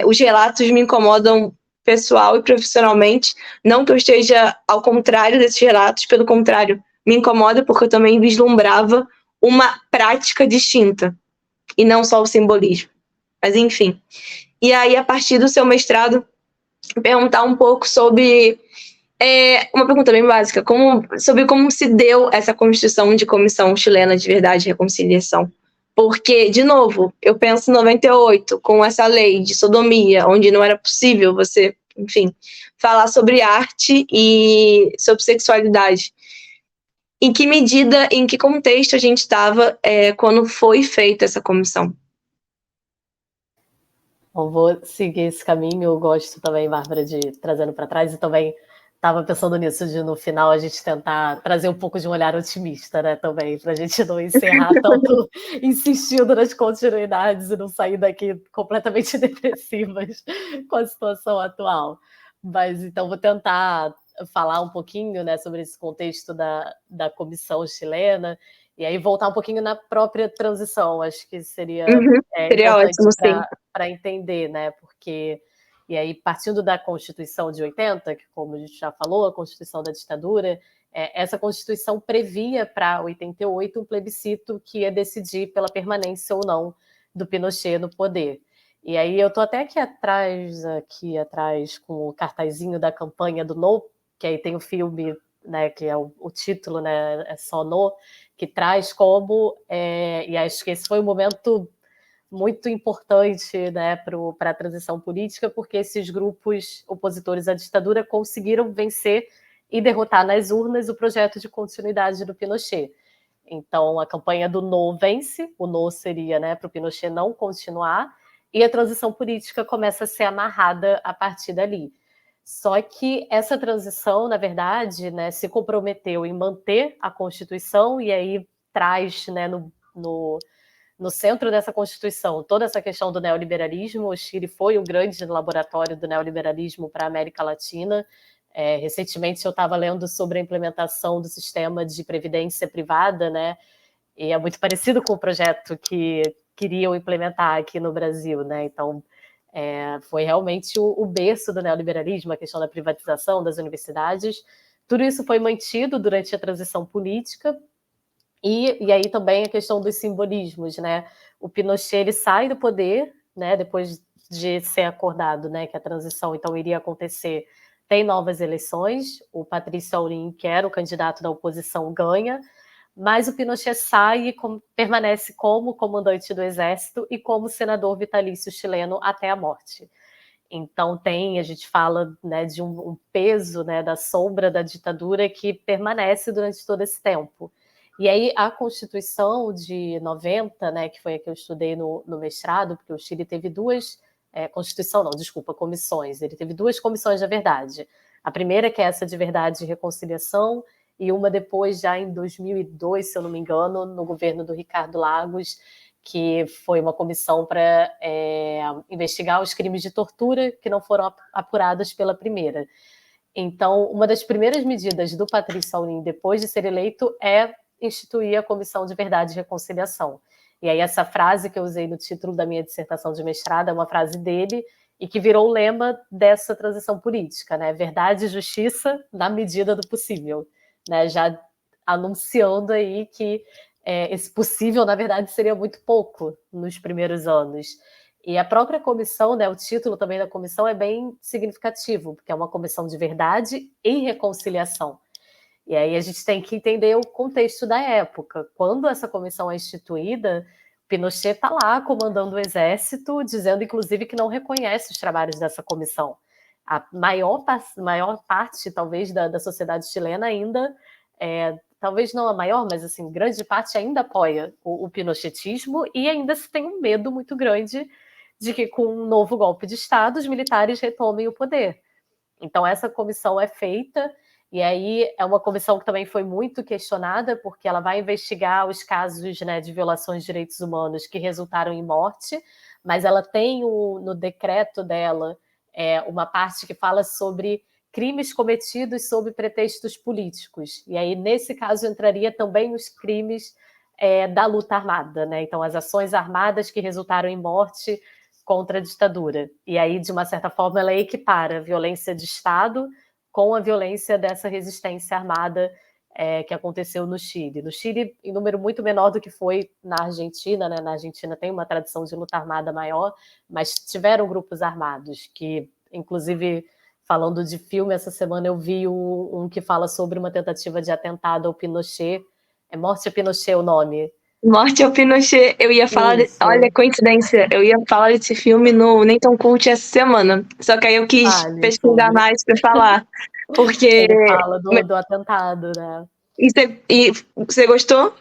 os relatos me incomodam pessoal e profissionalmente. Não que eu esteja ao contrário desses relatos, pelo contrário, me incomoda porque eu também vislumbrava uma prática distinta, e não só o simbolismo. Mas enfim. E aí, a partir do seu mestrado, perguntar um pouco sobre uma pergunta bem básica, sobre como se deu essa constituição de Comissão Chilena de Verdade e Reconciliação. Porque, de novo, eu penso em 98, com essa lei de sodomia, onde não era possível você, enfim, falar sobre arte e sobre sexualidade. Em que medida, em que contexto a gente estava quando foi feita essa comissão? Bom, vou seguir esse caminho. Eu gosto também, Bárbara, de trazendo para trás, e também estava pensando nisso, de no final a gente tentar trazer um pouco de um olhar otimista, né, também, para a gente não encerrar tanto insistindo nas continuidades e não sair daqui completamente depressivas com a situação atual. Mas então vou tentar falar um pouquinho, né, sobre esse contexto da comissão chilena, e aí voltar um pouquinho na própria transição. Acho que seria Seria importante ótimo, sim. para entender, né? Porque, e aí, partindo da Constituição de 80, que, como a gente já falou, a Constituição da ditadura, essa Constituição previa para 88 um plebiscito que ia decidir pela permanência ou não do Pinochet no poder. E aí eu estou até aqui atrás com o cartazinho da campanha do No, que aí tem o filme, né, que é o título, né, é só No, que traz como, e acho que esse foi um momento muito importante, né, para a transição política, porque esses grupos opositores à ditadura conseguiram vencer e derrotar nas urnas o projeto de continuidade do Pinochet. Então, a campanha do No vence, o No seria, né, para o Pinochet não continuar, e a transição política começa a ser amarrada a partir dali. Só que essa transição, na verdade, né, se comprometeu em manter a Constituição, e aí traz, né, no centro dessa Constituição toda essa questão do neoliberalismo. O Chile foi um grande laboratório do neoliberalismo para a América Latina. Recentemente eu estava lendo sobre a implementação do sistema de previdência privada, né? E é muito parecido com o projeto que queriam implementar aqui no Brasil, né? Então, foi realmente o berço do neoliberalismo, a questão da privatização das universidades. Tudo isso foi mantido durante a transição política. E aí também a questão dos simbolismos, né? O Pinochet ele sai do poder, né? Depois de ser acordado, né, que a transição então iria acontecer, tem novas eleições. O Patrício Amorim, que era o candidato da oposição, ganha, mas o Pinochet sai e permanece como comandante do exército e como senador vitalício chileno até a morte. Então a gente fala, né, de um peso, né, da sombra da ditadura que permanece durante todo esse tempo. E aí a Constituição de 90, né, que foi a que eu estudei no mestrado, porque o Chile teve comissões. Ele teve duas comissões da verdade. A primeira, que é essa de verdade e reconciliação, e uma depois, já em 2002, se eu não me engano, no governo do Ricardo Lagos, que foi uma comissão para investigar os crimes de tortura que não foram apurados pela primeira. Então, uma das primeiras medidas do Patrício Amorim, depois de ser eleito, é instituir a Comissão de Verdade e Reconciliação. E aí essa frase que eu usei no título da minha dissertação de mestrado é uma frase dele e que virou o lema dessa transição política, né? Verdade e justiça na medida do possível, né? Já anunciando aí que esse possível, na verdade, seria muito pouco nos primeiros anos. E a própria comissão, né, o título também da comissão é bem significativo, porque é uma comissão de verdade e reconciliação. E aí a gente tem que entender o contexto da época. Quando essa comissão é instituída, Pinochet está lá comandando o exército, dizendo, inclusive, que não reconhece os trabalhos dessa comissão. A maior parte, talvez, da sociedade chilena ainda, talvez não a maior, mas assim, grande parte ainda apoia o pinochetismo, e ainda se tem um medo muito grande de que, com um novo golpe de Estado, os militares retomem o poder. Então, essa comissão é feita. E aí é uma comissão que também foi muito questionada, porque ela vai investigar os casos, né, de violações de direitos humanos que resultaram em morte, mas ela tem no decreto dela uma parte que fala sobre crimes cometidos sob pretextos políticos. E aí, nesse caso, entraria também os crimes da luta armada, né? Então, as ações armadas que resultaram em morte contra a ditadura. E aí, de uma certa forma, ela equipara a violência de Estado com a violência dessa resistência armada que aconteceu no Chile. No Chile, em número muito menor do que foi na Argentina, né? Na Argentina tem uma tradição de luta armada maior, mas tiveram grupos armados que, inclusive, falando de filme, essa semana eu vi um que fala sobre uma tentativa de atentado ao Pinochet. É Morte a Pinochet o nome. Morte ao Pinochet, eu ia falar, olha, coincidência, eu ia falar desse filme no Nem Tão Cult essa semana, só que aí eu quis pesquisar mais pra falar, porque... Ele fala do atentado, né? E você gostou?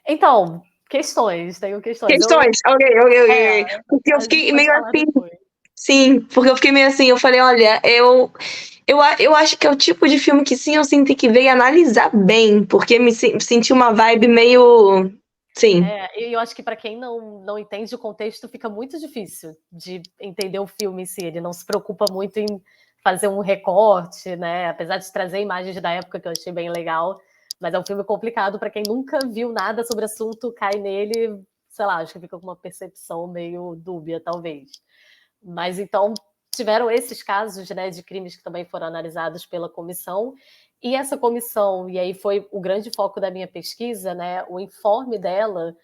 Então, tenho questões. Ok. Porque eu fiquei meio assim... Depois. Sim, porque eu fiquei meio assim, eu falei, olha, eu acho que é o tipo de filme que sim, eu sinto que veio analisar bem, porque me senti uma vibe meio... Sim. Eu acho que para quem não entende o contexto, fica muito difícil de entender o filme em si. Ele não se preocupa muito em fazer um recorte, né? Apesar de trazer imagens da época que eu achei bem legal, mas é um filme complicado para quem nunca viu nada sobre o assunto, cai nele, sei lá, acho que fica com uma percepção meio dúbia, talvez. Mas então tiveram esses casos, né, de crimes que também foram analisados pela comissão. E essa comissão, e aí foi o grande foco da minha pesquisa, né, o informe dela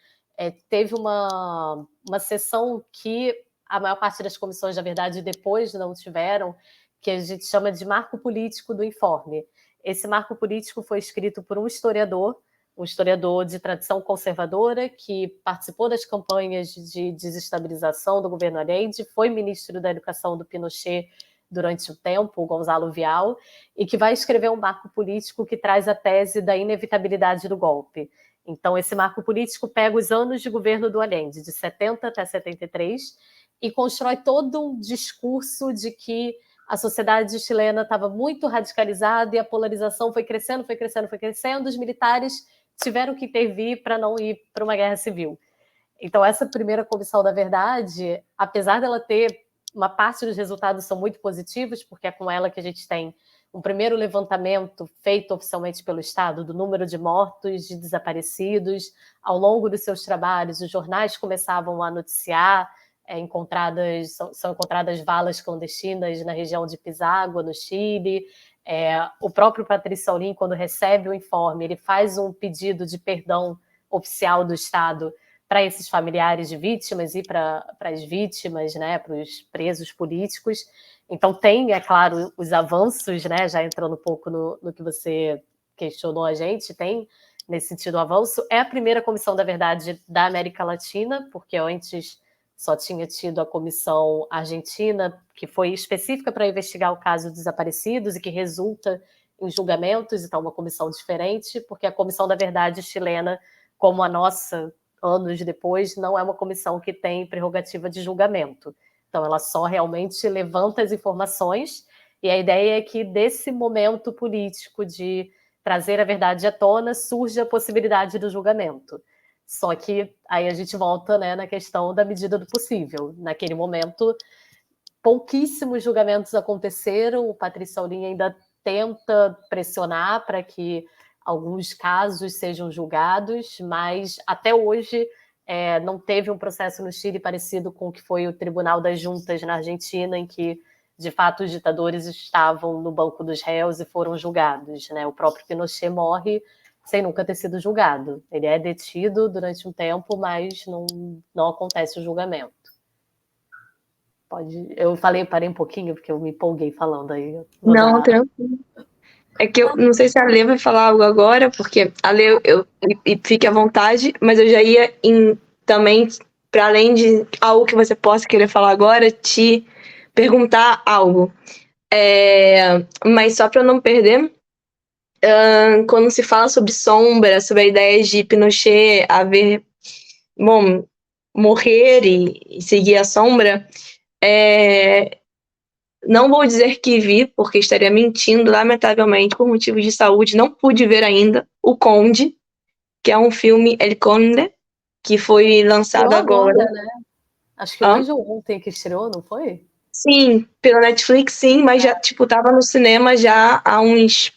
teve uma sessão que a maior parte das comissões, na verdade, depois não tiveram, que a gente chama de marco político do informe. Esse marco político foi escrito por um historiador de tradição conservadora, que participou das campanhas de desestabilização do governo Allende, foi ministro da Educação do Pinochet durante o tempo, o Gonzalo Vial, e que vai escrever um marco político que traz a tese da inevitabilidade do golpe. Então, esse marco político pega os anos de governo do Allende, de 70 até 73, e constrói todo um discurso de que a sociedade chilena estava muito radicalizada e a polarização foi crescendo, os militares tiveram que intervir para não ir para uma guerra civil. Então, essa primeira comissão da verdade, apesar dela ter uma parte dos resultados são muito positivos, porque é com ela que a gente tem um primeiro levantamento feito oficialmente pelo Estado do número de mortos, de desaparecidos. Ao longo dos seus trabalhos, os jornais começavam a noticiar são encontradas valas clandestinas na região de Pisagua, no Chile. O próprio Patrício Aulin, quando recebe o informe, ele faz um pedido de perdão oficial do Estado para esses familiares de vítimas e para as vítimas, né, para os presos políticos. Então tem, é claro, os avanços, né, já entrando um pouco no que você questionou a gente, tem nesse sentido o avanço. É a primeira comissão da verdade da América Latina, porque antes só tinha tido a comissão argentina, que foi específica para investigar o caso dos desaparecidos e que resulta em julgamentos, então uma comissão diferente, porque a comissão da verdade chilena, como a nossa, anos depois, não é uma comissão que tem prerrogativa de julgamento. Então ela só realmente levanta as informações, e a ideia é que desse momento político de trazer a verdade à tona, surge a possibilidade do julgamento. Só que aí a gente volta, né, na questão da medida do possível. Naquele momento, pouquíssimos julgamentos aconteceram, o Patrício Aulin ainda tenta pressionar para que alguns casos sejam julgados, mas até hoje não teve um processo no Chile parecido com o que foi o Tribunal das Juntas na Argentina, em que, de fato, os ditadores estavam no banco dos réus e foram julgados, né? O próprio Pinochet morre sem nunca ter sido julgado. Ele é detido durante um tempo, mas não acontece o julgamento. Eu parei um pouquinho, porque eu me empolguei falando aí. Não, tranquilo. É que eu não sei se a Lê vai falar algo agora, porque a Lê, fique à vontade, mas eu já ia também, para além de algo que você possa querer falar agora, te perguntar algo. Mas só para eu não perder, quando se fala sobre sombra, sobre a ideia de Pinochet morrer e seguir a sombra, não vou dizer que vi, porque estaria mentindo, lamentavelmente, por motivos de saúde, não pude ver ainda O Conde, que é um filme El Conde, que foi lançado agora. Né? Acho que hoje ou ontem que estreou, não foi? Sim, pela Netflix, sim, mas já, tava no cinema já há uns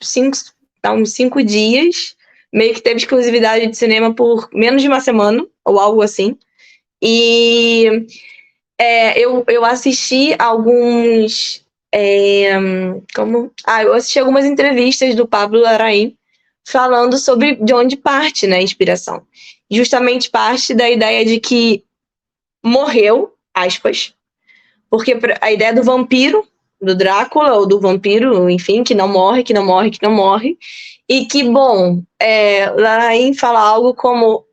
5 dias, meio que teve exclusividade de cinema por menos de uma semana, ou algo assim. E eu assisti alguns... eu assisti algumas entrevistas do Pablo Larraín falando sobre de onde parte, né, a inspiração. Justamente parte da ideia de que morreu, aspas, porque a ideia do vampiro, do Drácula, ou do vampiro, enfim, que não morre, que não morre, que não morre. E que, bom, Larain fala algo como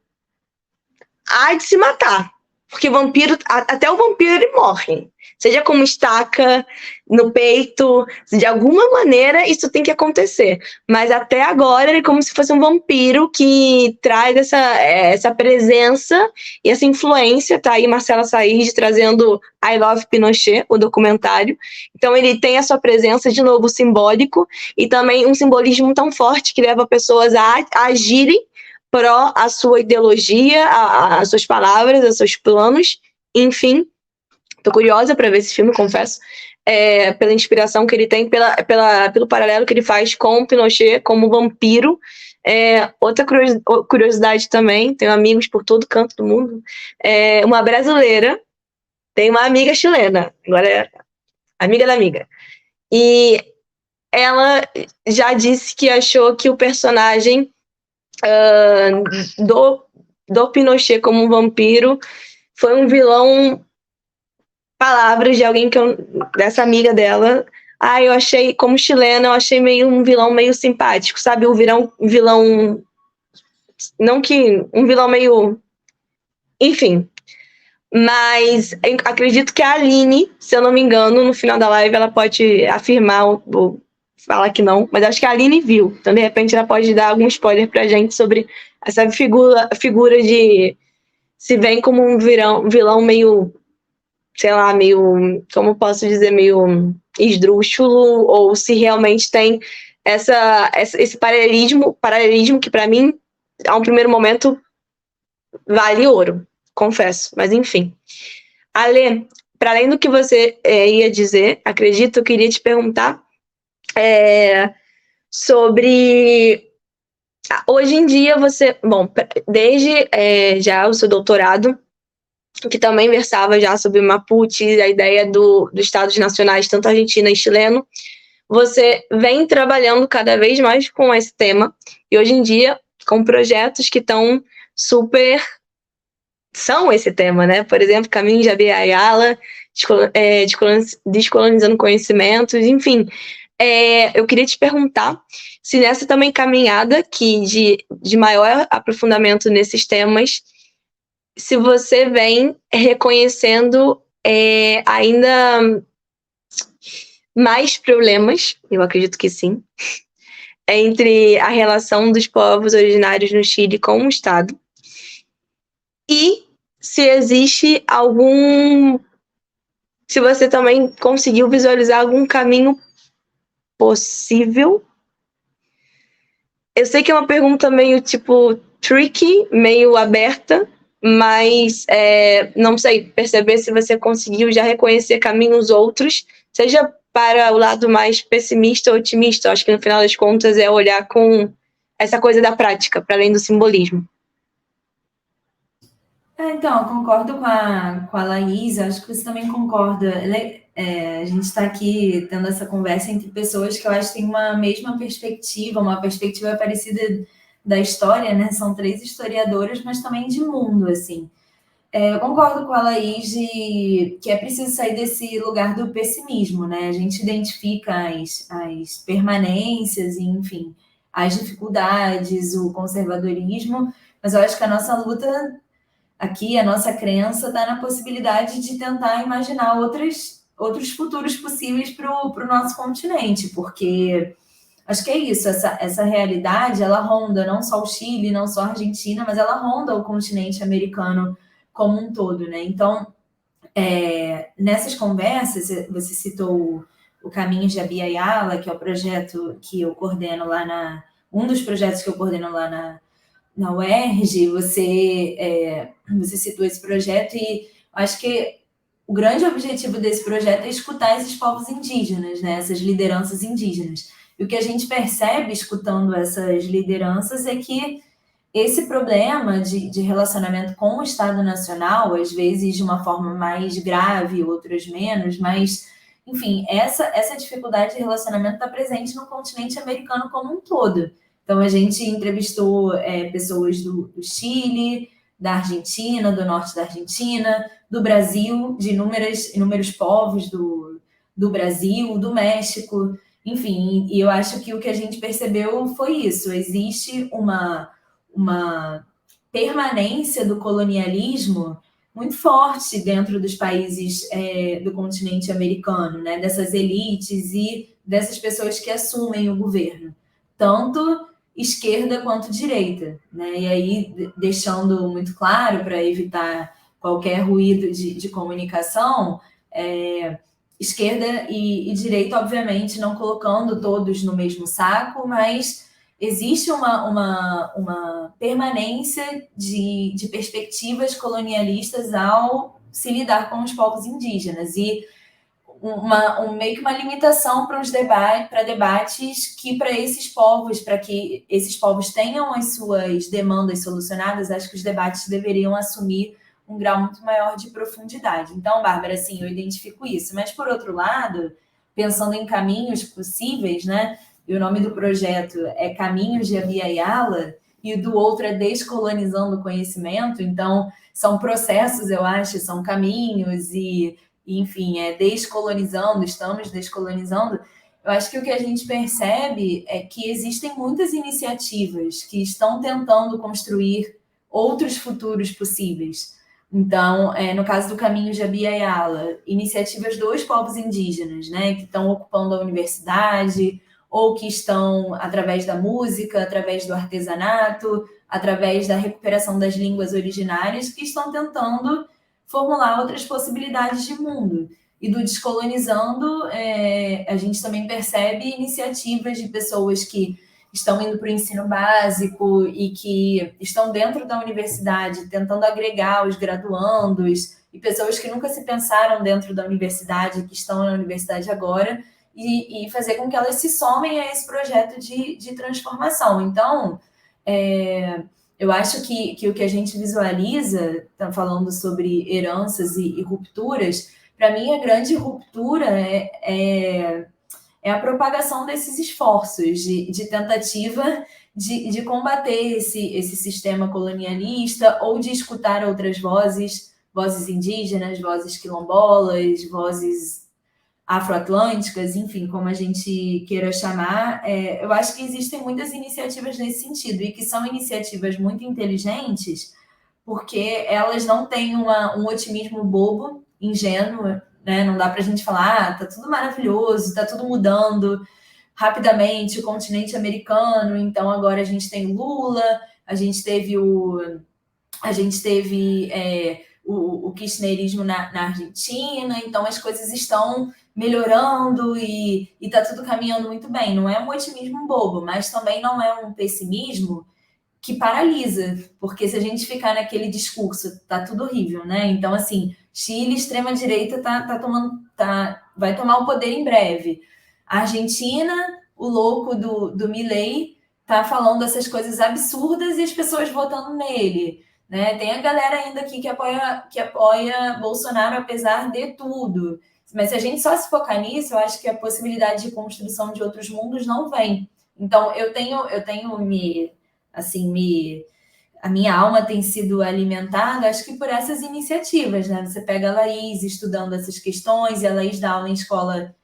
há de se matar. Porque vampiro, até o vampiro ele morre. Seja como estaca no peito, de alguma maneira isso tem que acontecer. Mas até agora ele é como se fosse um vampiro que traz essa presença e essa influência. Tá aí Marcela Said trazendo I Love Pinochet, o documentário. Então ele tem a sua presença, de novo, simbólico, e também um simbolismo tão forte que leva pessoas a agirem pró a sua ideologia, as suas palavras, os seus planos, enfim. Tô curiosa para ver esse filme, confesso, pela inspiração que ele tem, pelo paralelo que ele faz com Pinochet como vampiro. Outra curiosidade também, tenho amigos por todo canto do mundo, uma brasileira tem uma amiga chilena, agora é amiga da amiga, e ela já disse que achou que o personagem do Pinochet como um vampiro foi um vilão, palavras de alguém dessa amiga dela. Eu achei, como chilena, eu achei meio um vilão meio simpático, sabe? Um vilão, não que, um vilão meio, enfim. Mas eu acredito que a Aline, se eu não me engano, no final da live ela pode afirmar ou falar que não, mas acho que a Aline viu. Então, de repente, ela pode dar algum spoiler pra gente sobre essa figura de se vem como um vilão meio, sei lá, meio, como posso dizer, meio esdrúxulo, ou se realmente tem esse paralelismo que para mim, a um primeiro momento, vale ouro, confesso. Mas enfim. Ale, para além do que você ia dizer, acredito, eu queria te perguntar sobre... Hoje em dia você... Bom, desde já o seu doutorado, que também versava já sobre Mapuche, a ideia dos Estados nacionais, tanto argentino e chileno, você vem trabalhando cada vez mais com esse tema, e hoje em dia com projetos que estão super... são esse tema, né? Por exemplo, Caminho de Abya-Yala, Descolonizando Conhecimentos, enfim. Eu queria te perguntar se nessa também caminhada de maior aprofundamento nesses temas, se você vem reconhecendo ainda mais problemas, eu acredito que sim, entre a relação dos povos originários no Chile com o Estado, e se existe se você também conseguiu visualizar algum caminho possível. Eu sei que é uma pergunta meio tipo tricky, meio aberta, mas não sei, perceber se você conseguiu já reconhecer caminhos outros, seja para o lado mais pessimista ou otimista. Acho que no final das contas é olhar com essa coisa da prática, para além do simbolismo. Então, eu concordo com a Laís, acho que você também concorda. A gente está aqui tendo essa conversa entre pessoas que eu acho que têm uma mesma perspectiva, uma perspectiva parecida da história, né? São 3 historiadoras, mas também de mundo, assim. Eu concordo com a Laís que é preciso sair desse lugar do pessimismo, né? A gente identifica as permanências, enfim, as dificuldades, o conservadorismo, mas eu acho que a nossa luta aqui, a nossa crença está na possibilidade de tentar imaginar outros futuros possíveis para o nosso continente, porque acho que é isso, essa realidade, ela ronda não só o Chile, não só a Argentina, mas ela ronda o continente americano como um todo, né? Então, nessas conversas, você citou o Caminhos de Abya-Yala, que é o projeto que eu coordeno lá um dos projetos que eu coordeno lá na UERJ, você citou esse projeto, e acho que o grande objetivo desse projeto é escutar esses povos indígenas, né? Essas lideranças indígenas. E o que a gente percebe escutando essas lideranças é que esse problema de relacionamento com o Estado Nacional, às vezes de uma forma mais grave, outras menos, mas, enfim, essa dificuldade de relacionamento está presente no continente americano como um todo. Então, a gente entrevistou pessoas do Chile, da Argentina, do norte da Argentina, do Brasil, de inúmeros povos do do Brasil, do México, enfim, e eu acho que o que a gente percebeu foi isso, existe uma permanência do colonialismo muito forte dentro dos países do continente americano, né? Dessas elites e dessas pessoas que assumem o governo, tanto esquerda quanto direita, né? E aí, deixando muito claro, para evitar qualquer ruído de comunicação, esquerda e direita, obviamente, não colocando todos no mesmo saco, mas existe uma permanência de perspectivas colonialistas ao se lidar com os povos indígenas e meio que uma limitação para debates que para esses povos, para que esses povos tenham as suas demandas solucionadas, acho que os debates deveriam assumir um grau muito maior de profundidade. Então, Bárbara, assim, eu identifico isso. Mas, por outro lado, pensando em caminhos possíveis, né? E o nome do projeto é Caminhos de Abya-Yala, e o do outro é Descolonizando o Conhecimento. Então, são processos, eu acho, são caminhos e enfim, estamos descolonizando. Eu acho que o que a gente percebe é que existem muitas iniciativas que estão tentando construir outros futuros possíveis. Então, no caso do Caminho de Abya-Yala, iniciativas dos povos indígenas, né, que estão ocupando a universidade, ou que estão, através da música, através do artesanato, através da recuperação das línguas originárias, que estão tentando formular outras possibilidades de mundo. E do Descolonizando, a gente também percebe iniciativas de pessoas que estão indo para o ensino básico e que estão dentro da universidade, tentando agregar os graduandos e pessoas que nunca se pensaram dentro da universidade, que estão na universidade agora, e fazer com que elas se somem a esse projeto de transformação. Então, eu acho que o que a gente visualiza, tá falando sobre heranças e rupturas, para mim a grande ruptura é a propagação desses esforços de tentativa de combater esse sistema colonialista ou de escutar outras vozes indígenas, vozes quilombolas, vozes afroatlânticas, enfim, como a gente queira chamar. Eu acho que existem muitas iniciativas nesse sentido e que são iniciativas muito inteligentes porque elas não têm um otimismo bobo, ingênuo, né? Não dá para a gente falar, tá tudo maravilhoso, tá tudo mudando rapidamente, o continente americano, então agora a gente tem Lula, a gente teve o kirchnerismo na Argentina, então as coisas estão melhorando e tá tudo caminhando muito bem. Não é um otimismo bobo, mas também não é um pessimismo que paralisa, porque se a gente ficar naquele discurso, tá tudo horrível, né? Então, assim, Chile, extrema-direita, vai tomar o poder em breve. A Argentina, o louco do Milei, tá falando essas coisas absurdas e as pessoas votando nele, né? Tem a galera ainda aqui que apoia Bolsonaro apesar de tudo. Mas se a gente só se focar nisso, eu acho que a possibilidade de construção de outros mundos não vem. Então, eu tenho a minha alma tem sido alimentada, acho que por essas iniciativas, né? Você pega a Laís estudando essas questões, e a Laís dá aula em escola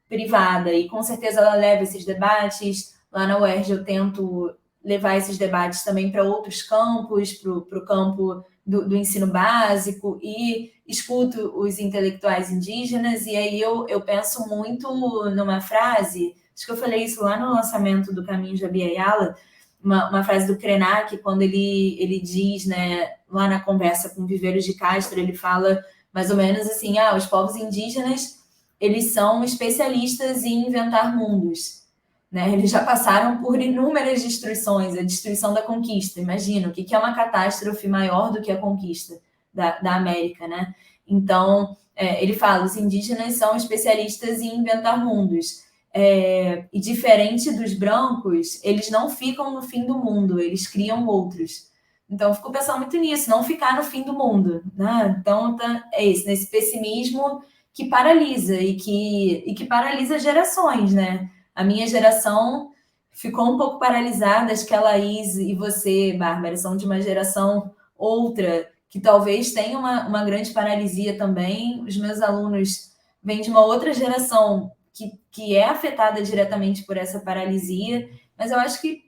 privada, e com certeza ela leva esses debates. Lá na UERJ eu tento levar esses debates também para outros campos, para o campo do ensino básico, e escuto os intelectuais indígenas, e aí eu penso muito numa frase, acho que eu falei isso lá no lançamento do Caminho de Abya-Yala, uma frase do Krenak, quando ele diz, né, lá na conversa com Viveiros de Castro, ele fala mais ou menos assim, os povos indígenas, eles são especialistas em inventar mundos, né? Eles já passaram por inúmeras destruições, a destruição da conquista, imagina, o que é uma catástrofe maior do que a conquista da América, né? Então, ele fala, os indígenas são especialistas em inventar mundos, e diferente dos brancos, eles não ficam no fim do mundo, eles criam outros. Então, eu fico pensando muito nisso, não ficar no fim do mundo, né? Então, nesse pessimismo que paralisa, e que paralisa gerações, né? A minha geração ficou um pouco paralisada, acho que a Laís e você, Bárbara, são de uma geração outra, que talvez tenha uma grande paralisia também. Os meus alunos vem de uma outra geração que é afetada diretamente por essa paralisia, mas eu acho que,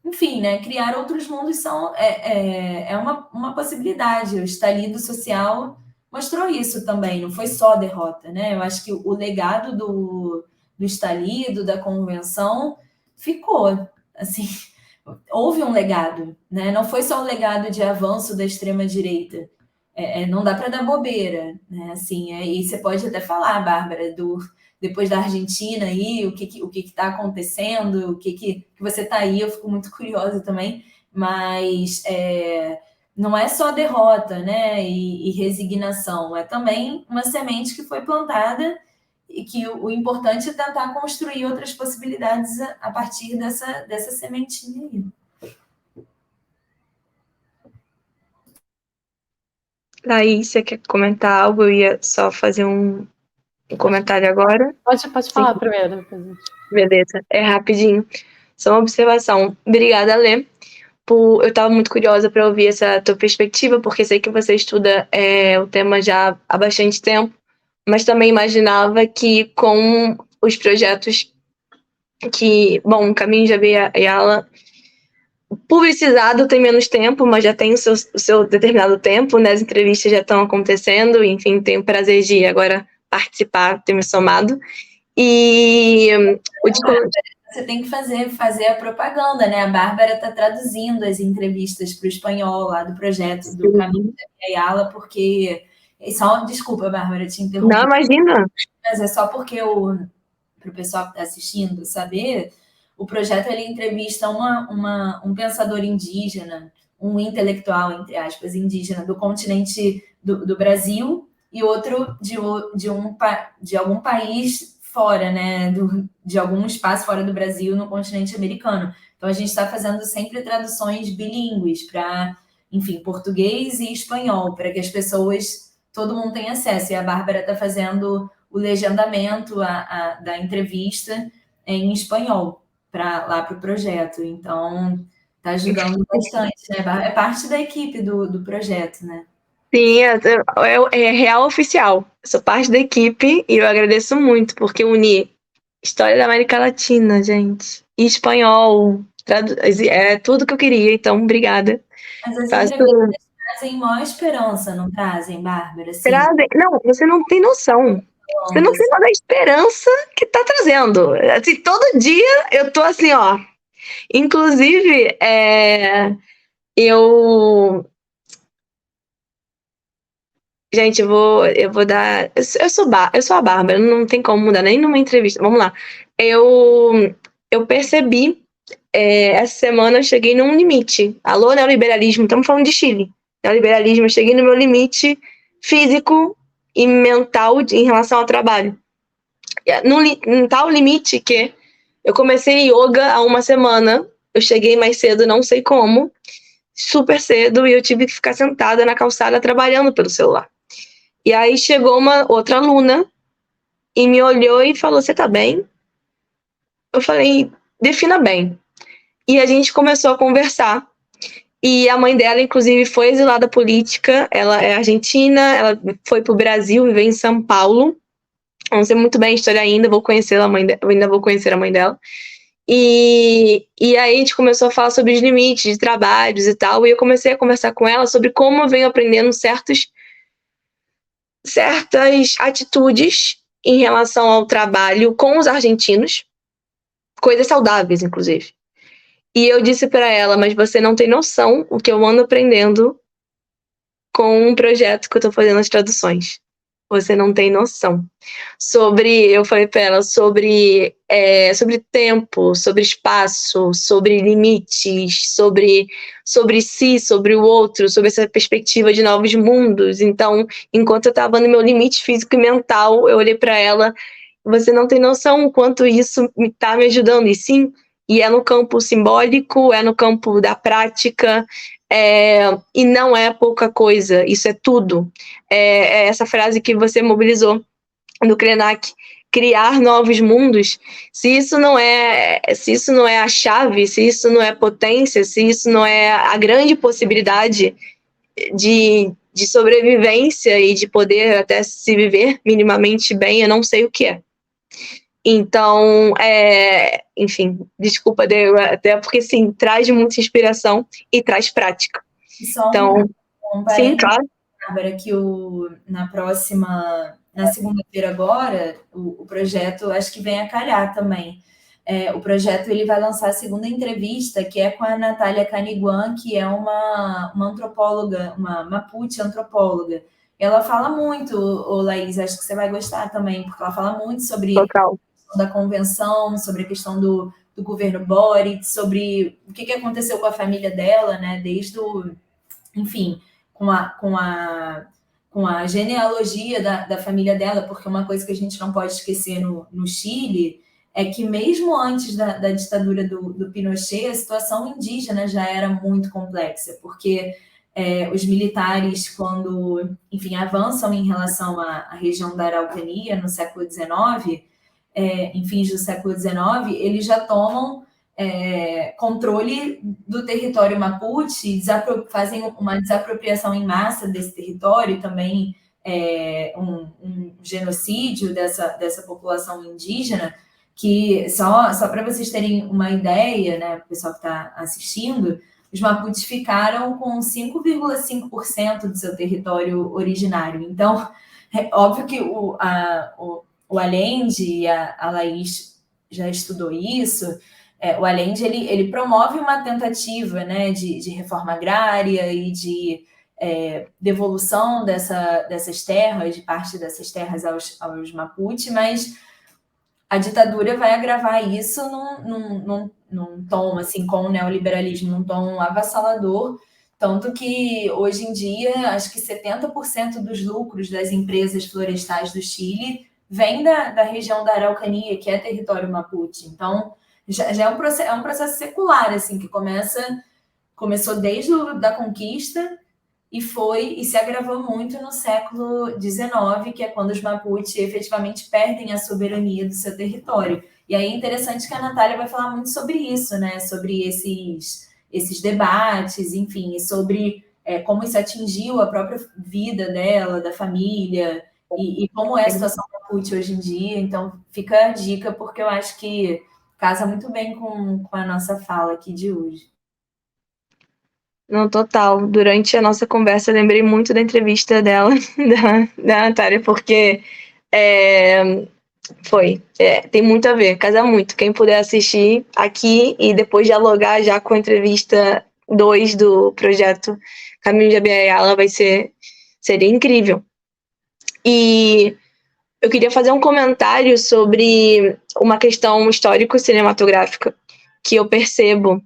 enfim, né, criar outros mundos é uma possibilidade. O estalido social mostrou isso também, não foi só derrota, né? Eu acho que o legado do estalido, da convenção, ficou, assim, houve um legado, né? Não foi só um legado de avanço da extrema-direita. Não dá para dar bobeira, né? Assim, e você pode até falar, Bárbara, depois da Argentina aí, o que está acontecendo, o que você está aí, eu fico muito curiosa também, mas não é só derrota, né? E resignação, é também uma semente que foi plantada e que o importante é tentar construir outras possibilidades a partir dessa sementinha aí. Laís, você quer comentar algo? Eu ia só fazer um comentário agora. Pode falar primeiro. Beleza, é rapidinho. Só uma observação. Obrigada, Lê. Eu estava muito curiosa para ouvir essa tua perspectiva, porque sei que você estuda o tema já há bastante tempo, mas também imaginava que com os projetos o Caminho de Abiyala publicizado tem menos tempo, mas já tem o seu determinado tempo, né? As entrevistas já estão acontecendo, enfim, tenho o prazer de agora participar, ter me somado. E você tem que fazer a propaganda, né? A Bárbara está traduzindo as entrevistas para o espanhol lá do projeto do Caminho da Abiyala, porque... Desculpa, Bárbara, te interrompi. Não, imagina. Mas é só porque para o pessoal que está assistindo saber, o projeto ele entrevista um pensador indígena, um intelectual, entre aspas, indígena do continente do Brasil e outro de algum país fora, né, de algum espaço fora do Brasil no continente americano. Então, a gente está fazendo sempre traduções bilíngues para, enfim, português e espanhol, para que as pessoas, todo mundo tenha acesso. E a Bárbara está fazendo o legendamento da entrevista em espanhol lá para o projeto. Então, está ajudando bastante, né? É parte da equipe do projeto, né? Sim, é real oficial. Eu sou parte da equipe e eu agradeço muito, porque unir história da América Latina, gente, e espanhol, é tudo que eu queria, então, obrigada. Mas as entrevistas trazem maior esperança, não trazem, Bárbara? Assim, não, você não tem noção. Você não tem nada da esperança que tá trazendo. Assim, todo dia eu tô assim, ó. Inclusive, Gente, eu vou dar. Eu sou a Bárbara, não tem como mudar nem numa entrevista. Vamos lá. Eu percebi, essa semana eu cheguei num limite. Alô, neoliberalismo, estamos falando de Chile. Neoliberalismo, eu cheguei no meu limite físico e mental em relação ao trabalho. Num tal limite que eu comecei yoga há uma semana, eu cheguei mais cedo, não sei como, super cedo, e eu tive que ficar sentada na calçada trabalhando pelo celular. E aí chegou uma outra aluna e me olhou e falou, você tá bem? Eu falei, defina bem. E a gente começou a conversar. E a mãe dela, inclusive, foi exilada política. Ela é argentina, ela foi pro Brasil, vive em São Paulo. Eu não sei muito bem a história ainda, vou conhecer a mãe dela. E aí a gente começou a falar sobre os limites de trabalhos e tal. E eu comecei a conversar com ela sobre como eu venho aprendendo certas atitudes em relação ao trabalho com os argentinos, coisas saudáveis, inclusive. E eu disse para ela, mas você não tem noção o que eu ando aprendendo com um projeto que eu tô fazendo as traduções. Você não tem noção. Eu falei para ela sobre tempo, sobre espaço, sobre limites, sobre si, sobre o outro, sobre essa perspectiva de novos mundos. Então, enquanto eu estava no meu limite físico e mental, eu olhei para ela, você não tem noção o quanto isso está me ajudando. E sim, e é no campo simbólico, é no campo da prática, e não é pouca coisa, isso é tudo. É essa frase que você mobilizou no Krenak, criar novos mundos. Se isso não é a chave, se isso não é potência, se isso não é a grande possibilidade de de sobrevivência e de poder até se viver minimamente bem, eu não sei o que é. Então, enfim, desculpa, até porque, sim, traz muita inspiração e traz prática. E só Então, um sim, parênteses, claro. Bárbara, que na segunda-feira agora, o projeto, acho que vem a calhar também. O projeto ele vai lançar a segunda entrevista, que é com a Natália Caniguan, que é uma antropóloga, uma Mapuche antropóloga. Ela fala muito, Laís, acho que você vai gostar também, porque ela fala muito sobre Total. a questão da convenção, sobre a questão do governo Boric, sobre o que aconteceu com a família dela, né? Enfim, com a genealogia da família dela, porque uma coisa que a gente não pode esquecer no Chile é que mesmo antes da ditadura do Pinochet, a situação indígena já era muito complexa, porque os militares, quando, enfim, avançam em relação à região da Araucania no século XIX, em fins do século XIX, eles já tomam controle do território Mapuche, fazem uma desapropriação em massa desse território, também um genocídio dessa população indígena, que só para vocês terem uma ideia, né, o pessoal que está assistindo, os Mapuches ficaram com 5,5% do seu território originário. Então, é óbvio que o Allende e a Laís já estudou isso. O Allende ele promove uma tentativa, né, de reforma agrária e de devolução dessas terras, de parte dessas terras aos Mapuche, mas a ditadura vai agravar isso num tom, assim, com o neoliberalismo, num tom avassalador, tanto que, hoje em dia, acho que 70% dos lucros das empresas florestais do Chile vem da região da Araucania, que é território Mapuche. Então, já é um processo secular, assim, que começou desde da conquista e se agravou muito no século XIX, que é quando os Mapuche efetivamente perdem a soberania do seu território. E aí é interessante que a Natália vai falar muito sobre isso, né? Sobre esses debates, enfim, e sobre como isso atingiu a própria vida dela, da família, e como é a situação Mapuche hoje em dia. Então, fica a dica, porque eu acho que casa muito bem com a nossa fala aqui de hoje. Não, total. Durante a nossa conversa, eu lembrei muito da entrevista dela, da Natália, porque tem muito a ver, casa muito. Quem puder assistir aqui e depois dialogar já com a entrevista 2 do projeto Caminho de Abiyala seria incrível. E eu queria fazer um comentário sobre uma questão histórico-cinematográfica que eu percebo,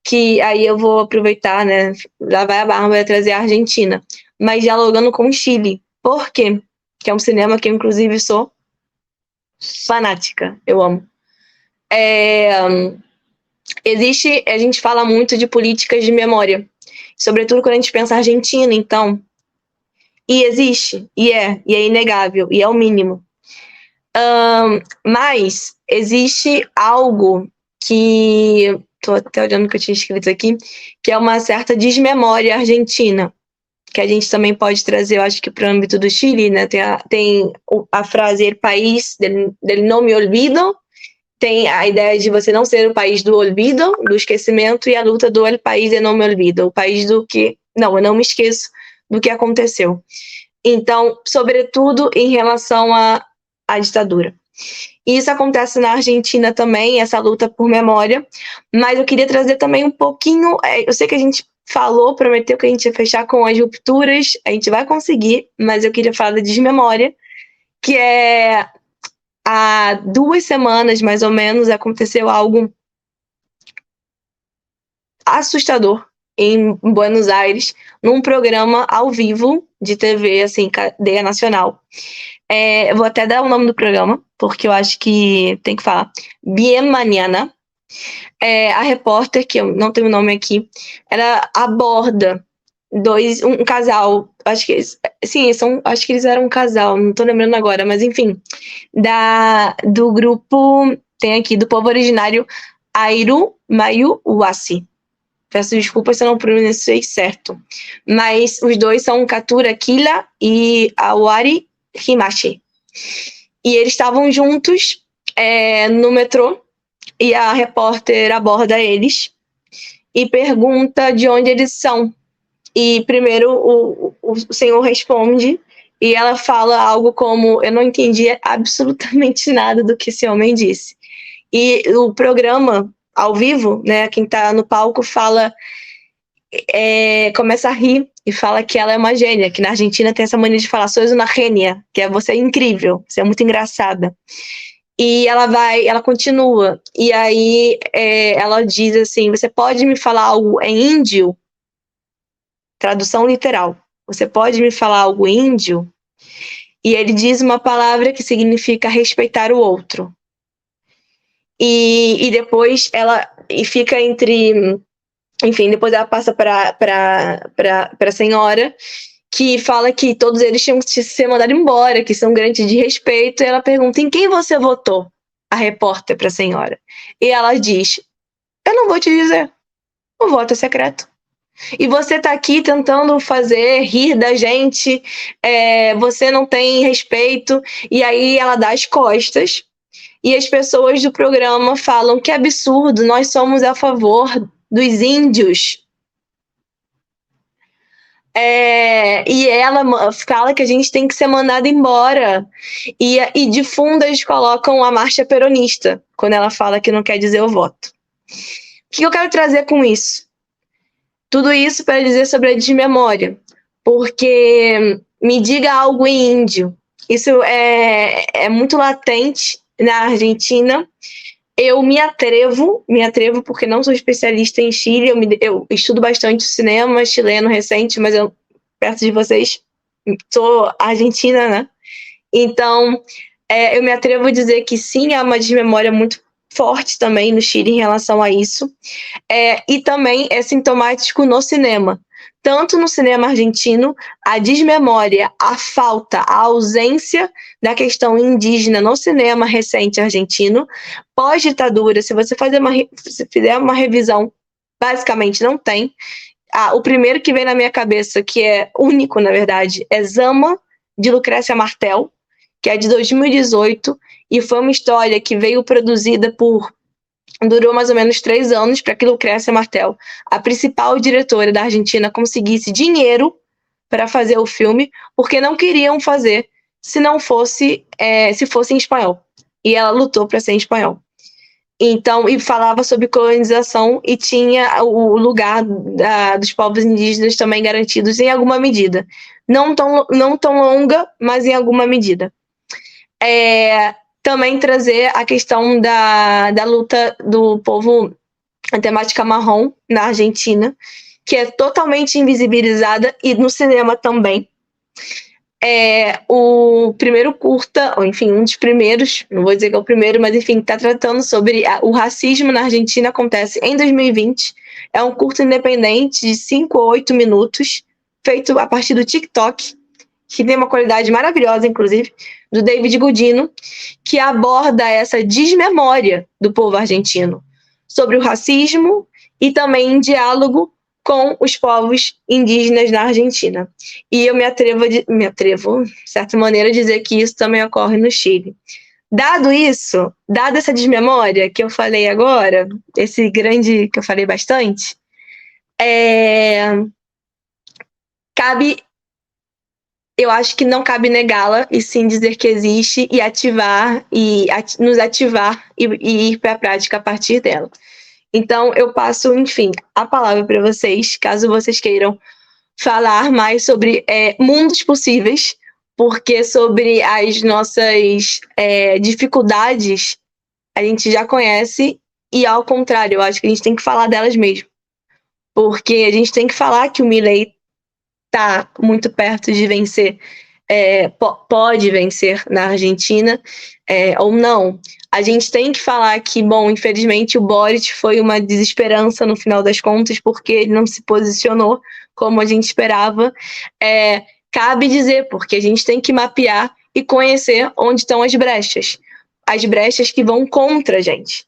que aí eu vou aproveitar, né? Lá vai a Bárbara trazer a Argentina, mas dialogando com o Chile. Por quê? Que é um cinema que eu, inclusive, sou fanática. Eu amo. A gente fala muito de políticas de memória, sobretudo quando a gente pensa Argentina, então. E existe, e é inegável, e é o mínimo. Mas existe algo que... Estou até olhando o que eu tinha escrito aqui, que é uma certa desmemória argentina, que a gente também pode trazer, eu acho que para o âmbito do Chile, né? Tem a frase "el país del no me olvido", tem a ideia de você não ser o país do olvido, do esquecimento, e a luta do "el país de no me olvido", o país do que... Não, eu não me esqueço do que aconteceu. Então, sobretudo em relação à ditadura. Isso acontece na Argentina também, essa luta por memória, mas eu queria trazer também um pouquinho... eu sei que a gente prometeu que a gente ia fechar com as rupturas, a gente vai conseguir, mas eu queria falar da desmemória, que há 2 semanas, mais ou menos, aconteceu algo assustador em Buenos Aires, num programa ao vivo de TV, assim, cadeia nacional. Eu vou até dar o nome do programa, porque eu acho que tem que falar. Bien Mañana. A repórter, que eu não tenho o nome aqui, ela aborda um casal, acho que acho que eles eram um casal, não tô lembrando agora, mas enfim, do grupo, tem aqui, do povo originário Airu Mayuwasi. Peço desculpas se eu não pronunciei certo. Mas os dois são Katura Kila e Awari Himashi. E eles estavam juntos no metrô, e a repórter aborda eles e pergunta de onde eles são. E primeiro o senhor responde, e ela fala algo como: eu não entendi absolutamente nada do que esse homem disse. E o programa, ao vivo, né, quem está no palco fala, começa a rir e fala que ela é uma gênia, que na Argentina tem essa mania de falar "sois uma gênia", que é você é incrível, você é muito engraçada. E ela continua, e aí ela diz assim: você pode me falar algo em índio? Tradução literal. Você pode me falar algo índio? E ele diz uma palavra que significa respeitar o outro. E depois fica entre... Enfim, depois ela passa para a senhora, que fala que todos eles tinham que ser mandados embora, que são garantias de respeito. E ela pergunta: em quem você votou? A repórter para a senhora. E ela diz: eu não vou te dizer. O voto é secreto. E você tá aqui tentando fazer rir da gente, você não tem respeito. E aí ela dá as costas, e as pessoas do programa falam: que absurdo, nós somos a favor dos índios. E ela fala que a gente tem que ser mandado embora. E de fundo eles colocam a marcha peronista, quando ela fala que não quer dizer o voto. O que eu quero trazer com isso? Tudo isso para dizer sobre a desmemória, porque me diga algo em índio. Isso é muito latente na Argentina. Eu me atrevo porque não sou especialista em Chile, eu estudo bastante cinema chileno recente, mas eu, perto de vocês, sou argentina, né? Então, eu me atrevo a dizer que sim, há uma desmemória muito forte também no Chile em relação a isso. E também é sintomático no cinema. Tanto no cinema argentino, a desmemória, a falta, a ausência da questão indígena no cinema recente argentino, pós-ditadura, se você fizer uma revisão, basicamente não tem. O primeiro que vem na minha cabeça, que é único, na verdade, é Zama, de Lucrécia Martel, que é de 2018, e foi uma história que veio produzida durou mais ou menos 3 anos para que Lucrécia Martel, a principal diretora da Argentina, conseguisse dinheiro para fazer o filme, porque não queriam fazer se fosse em espanhol. E ela lutou para ser em espanhol. Então, e falava sobre colonização e tinha o lugar dos povos indígenas também garantidos em alguma medida. Não tão longa, mas em alguma medida. Também trazer a questão da luta do povo, a temática marrom na Argentina, que é totalmente invisibilizada, e no cinema também. O primeiro curta, ou enfim, um dos primeiros, não vou dizer que é o primeiro, mas enfim, está tratando sobre o racismo na Argentina, acontece em 2020. É um curta independente de 5 ou 8 minutos, feito a partir do TikTok, que tem uma qualidade maravilhosa, inclusive, do David Godino, que aborda essa desmemória do povo argentino sobre o racismo e também em diálogo com os povos indígenas na Argentina. E eu me atrevo, de certa maneira, a dizer que isso também ocorre no Chile. Dada essa desmemória que eu falei agora, esse grande que eu falei bastante, eu acho que não cabe negá-la, e sim dizer que existe, e ativar, e nos ativar e ir para a prática a partir dela. Então, eu passo, enfim, a palavra para vocês, caso vocês queiram falar mais sobre mundos possíveis, porque sobre as nossas dificuldades a gente já conhece, e ao contrário, eu acho que a gente tem que falar delas mesmo. Porque a gente tem que falar que o Milei está muito perto de vencer, pode vencer na Argentina, ou não. A gente tem que falar que, bom, infelizmente o Boric foi uma desesperança no final das contas, porque ele não se posicionou como a gente esperava. Cabe dizer, porque a gente tem que mapear e conhecer onde estão as brechas que vão contra a gente.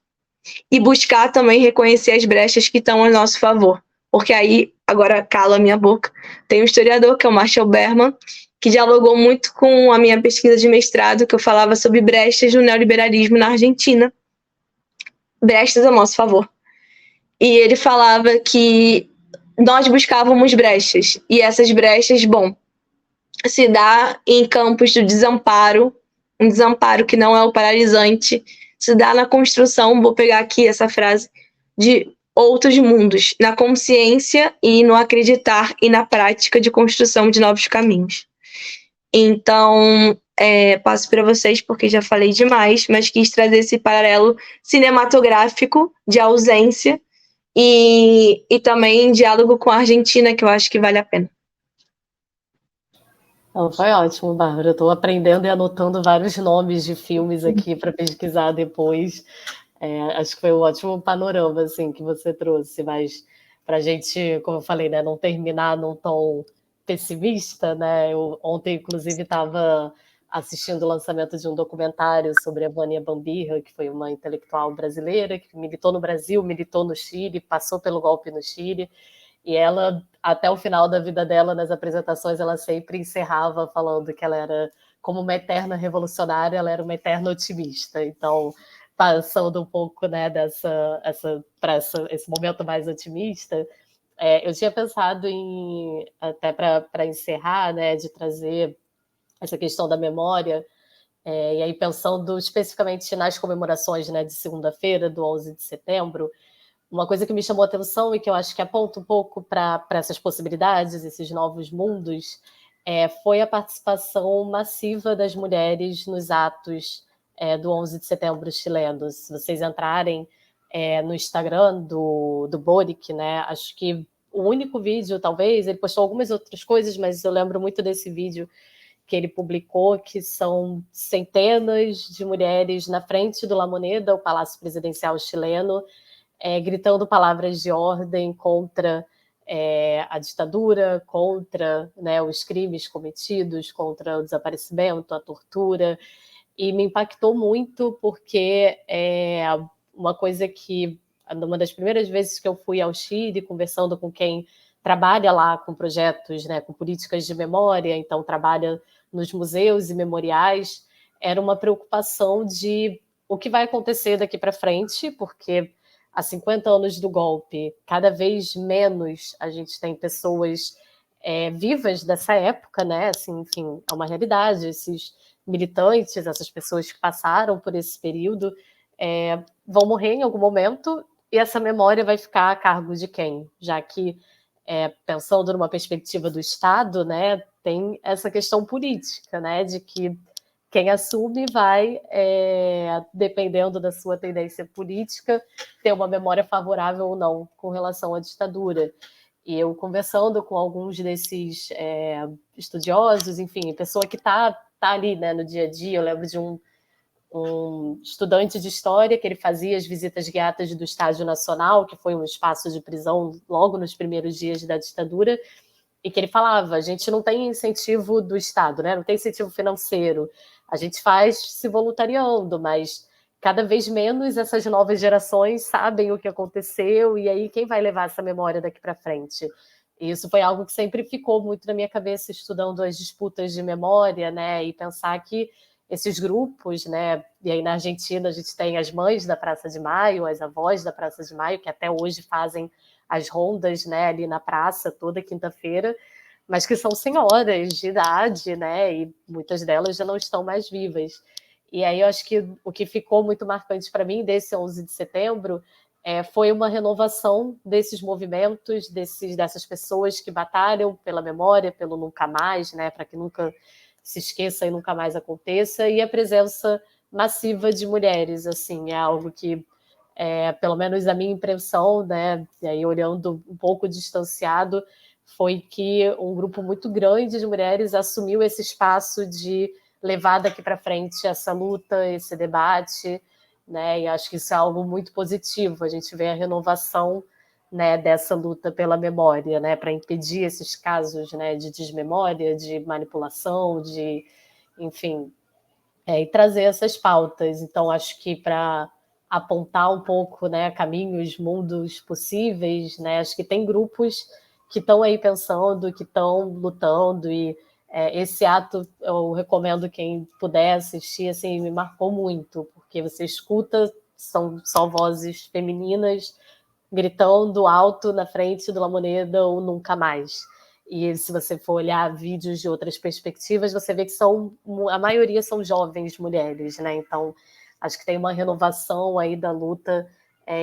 E buscar também reconhecer as brechas que estão a nosso favor. porque aí, agora cala a minha boca, tem um historiador, que é o Marshall Berman, que dialogou muito com a minha pesquisa de mestrado, que eu falava sobre brechas no neoliberalismo na Argentina. Brechas a nosso favor. E ele falava que nós buscávamos brechas, e essas brechas, bom, se dá em campos do desamparo, um desamparo que não é o paralisante, se dá na construção, vou pegar aqui essa frase, de outros mundos, na consciência e no acreditar e na prática de construção de novos caminhos. Então, passo para vocês, porque já falei demais, mas quis trazer esse paralelo cinematográfico de ausência e também diálogo com a Argentina, que eu acho que vale a pena. Não, foi ótimo, Bárbara. Eu estou aprendendo e anotando vários nomes de filmes aqui para pesquisar depois. Acho que foi um ótimo panorama assim, que você trouxe, mas para a gente, como eu falei, né, não terminar num tom pessimista, né? Eu ontem, inclusive, estava assistindo o lançamento de um documentário sobre a Vânia Bambirra, que foi uma intelectual brasileira que militou no Brasil, militou no Chile, passou pelo golpe no Chile, e ela, até o final da vida dela, nas apresentações, ela sempre encerrava falando que ela era, como uma eterna revolucionária, ela era uma eterna otimista. Então, passando um pouco, né, esse momento mais otimista, eu tinha pensado em, até para encerrar, né, de trazer essa questão da memória, e aí pensando especificamente nas comemorações, né, de segunda-feira, do 11 de setembro, uma coisa que me chamou a atenção e que eu acho que aponta um pouco para essas possibilidades, esses novos mundos, foi a participação massiva das mulheres nos atos do 11 de setembro chileno. Se vocês entrarem no Instagram do Boric, né, acho que o único vídeo, talvez, ele postou algumas outras coisas, mas eu lembro muito desse vídeo que ele publicou, que são centenas de mulheres na frente do La Moneda, o Palácio Presidencial chileno, gritando palavras de ordem contra a ditadura, contra, né, os crimes cometidos, contra o desaparecimento, a tortura, e me impactou muito porque uma coisa que, uma das primeiras vezes que eu fui ao Chile, conversando com quem trabalha lá com projetos, né, com políticas de memória, então trabalha nos museus e memoriais, era uma preocupação de o que vai acontecer daqui para frente, porque há 50 anos do golpe, cada vez menos a gente tem pessoas vivas dessa época, né? Assim, enfim, é uma realidade. Esses militantes, essas pessoas que passaram por esse período, vão morrer em algum momento e essa memória vai ficar a cargo de quem? Já que, pensando numa perspectiva do Estado, né, tem essa questão política, né, de que quem assume vai, dependendo da sua tendência política, ter uma memória favorável ou não com relação à ditadura. E eu conversando com alguns desses estudiosos, enfim, pessoa que está ali, né, no dia a dia, eu lembro de um estudante de história que ele fazia as visitas guiadas do Estádio Nacional, que foi um espaço de prisão logo nos primeiros dias da ditadura, e que ele falava, a gente não tem incentivo do Estado, né? Não tem incentivo financeiro, a gente faz se voluntariando, mas cada vez menos essas novas gerações sabem o que aconteceu, e aí quem vai levar essa memória daqui para frente? E isso foi algo que sempre ficou muito na minha cabeça, estudando as disputas de memória, né? E pensar que esses grupos, né? E aí na Argentina a gente tem as mães da Praça de Maio, as avós da Praça de Maio, que até hoje fazem as rondas, né, ali na praça toda quinta-feira, mas que são senhoras de idade, né, e muitas delas já não estão mais vivas. E aí eu acho que o que ficou muito marcante para mim desse 11 de setembro foi uma renovação desses movimentos, dessas pessoas que batalham pela memória, pelo nunca mais, né, para que nunca se esqueça e nunca mais aconteça, e a presença massiva de mulheres, assim, é algo que pelo menos a minha impressão, né, e aí olhando um pouco distanciado, foi que um grupo muito grande de mulheres assumiu esse espaço de levar daqui para frente essa luta, esse debate, né, e acho que isso é algo muito positivo, a gente vê a renovação, né, dessa luta pela memória, né, para impedir esses casos, né, de desmemória, de manipulação, de, enfim, e trazer essas pautas. Então, acho que para apontar um pouco, né, caminhos, mundos possíveis, né? Acho que tem grupos que estão aí pensando, que estão lutando, e esse ato eu recomendo quem puder assistir, assim, me marcou muito, porque você escuta, são só vozes femininas gritando alto na frente do La Moneda ou Nunca Mais. E se você for olhar vídeos de outras perspectivas, você vê que a maioria são jovens mulheres, né? Então, acho que tem uma renovação aí da luta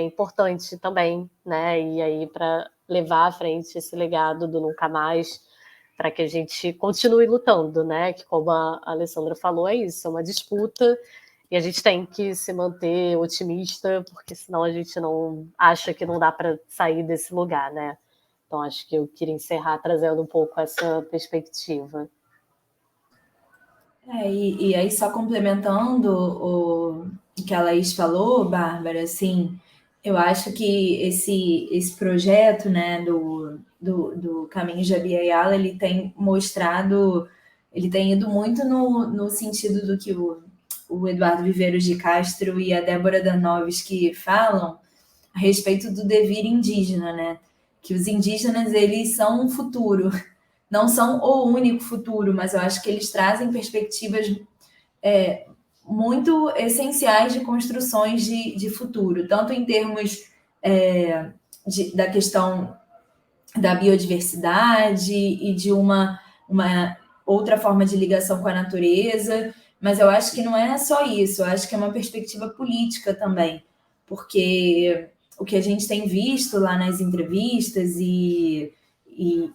importante também, né? E aí para levar à frente esse legado do Nunca Mais, para que a gente continue lutando, né? Que como a Alessandra falou, é isso, é uma disputa, e a gente tem que se manter otimista, porque senão a gente não acha que não dá para sair desse lugar, né? Então, acho que eu queria encerrar trazendo um pouco essa perspectiva. E aí, só complementando o que a Laís falou, Bárbara, assim, eu acho que esse projeto, né, do Caminho de Abya Yala, ele tem mostrado, ele tem ido muito no sentido do que o Eduardo Viveiros de Castro e a Débora Danovski falam a respeito do devir indígena, né? Que os indígenas, eles são um futuro, não são o único futuro, mas eu acho que eles trazem perspectivas muito essenciais de construções de futuro, tanto em termos da questão da biodiversidade e de uma outra forma de ligação com a natureza, mas eu acho que não é só isso, eu acho que é uma perspectiva política também, porque o que a gente tem visto lá nas entrevistas e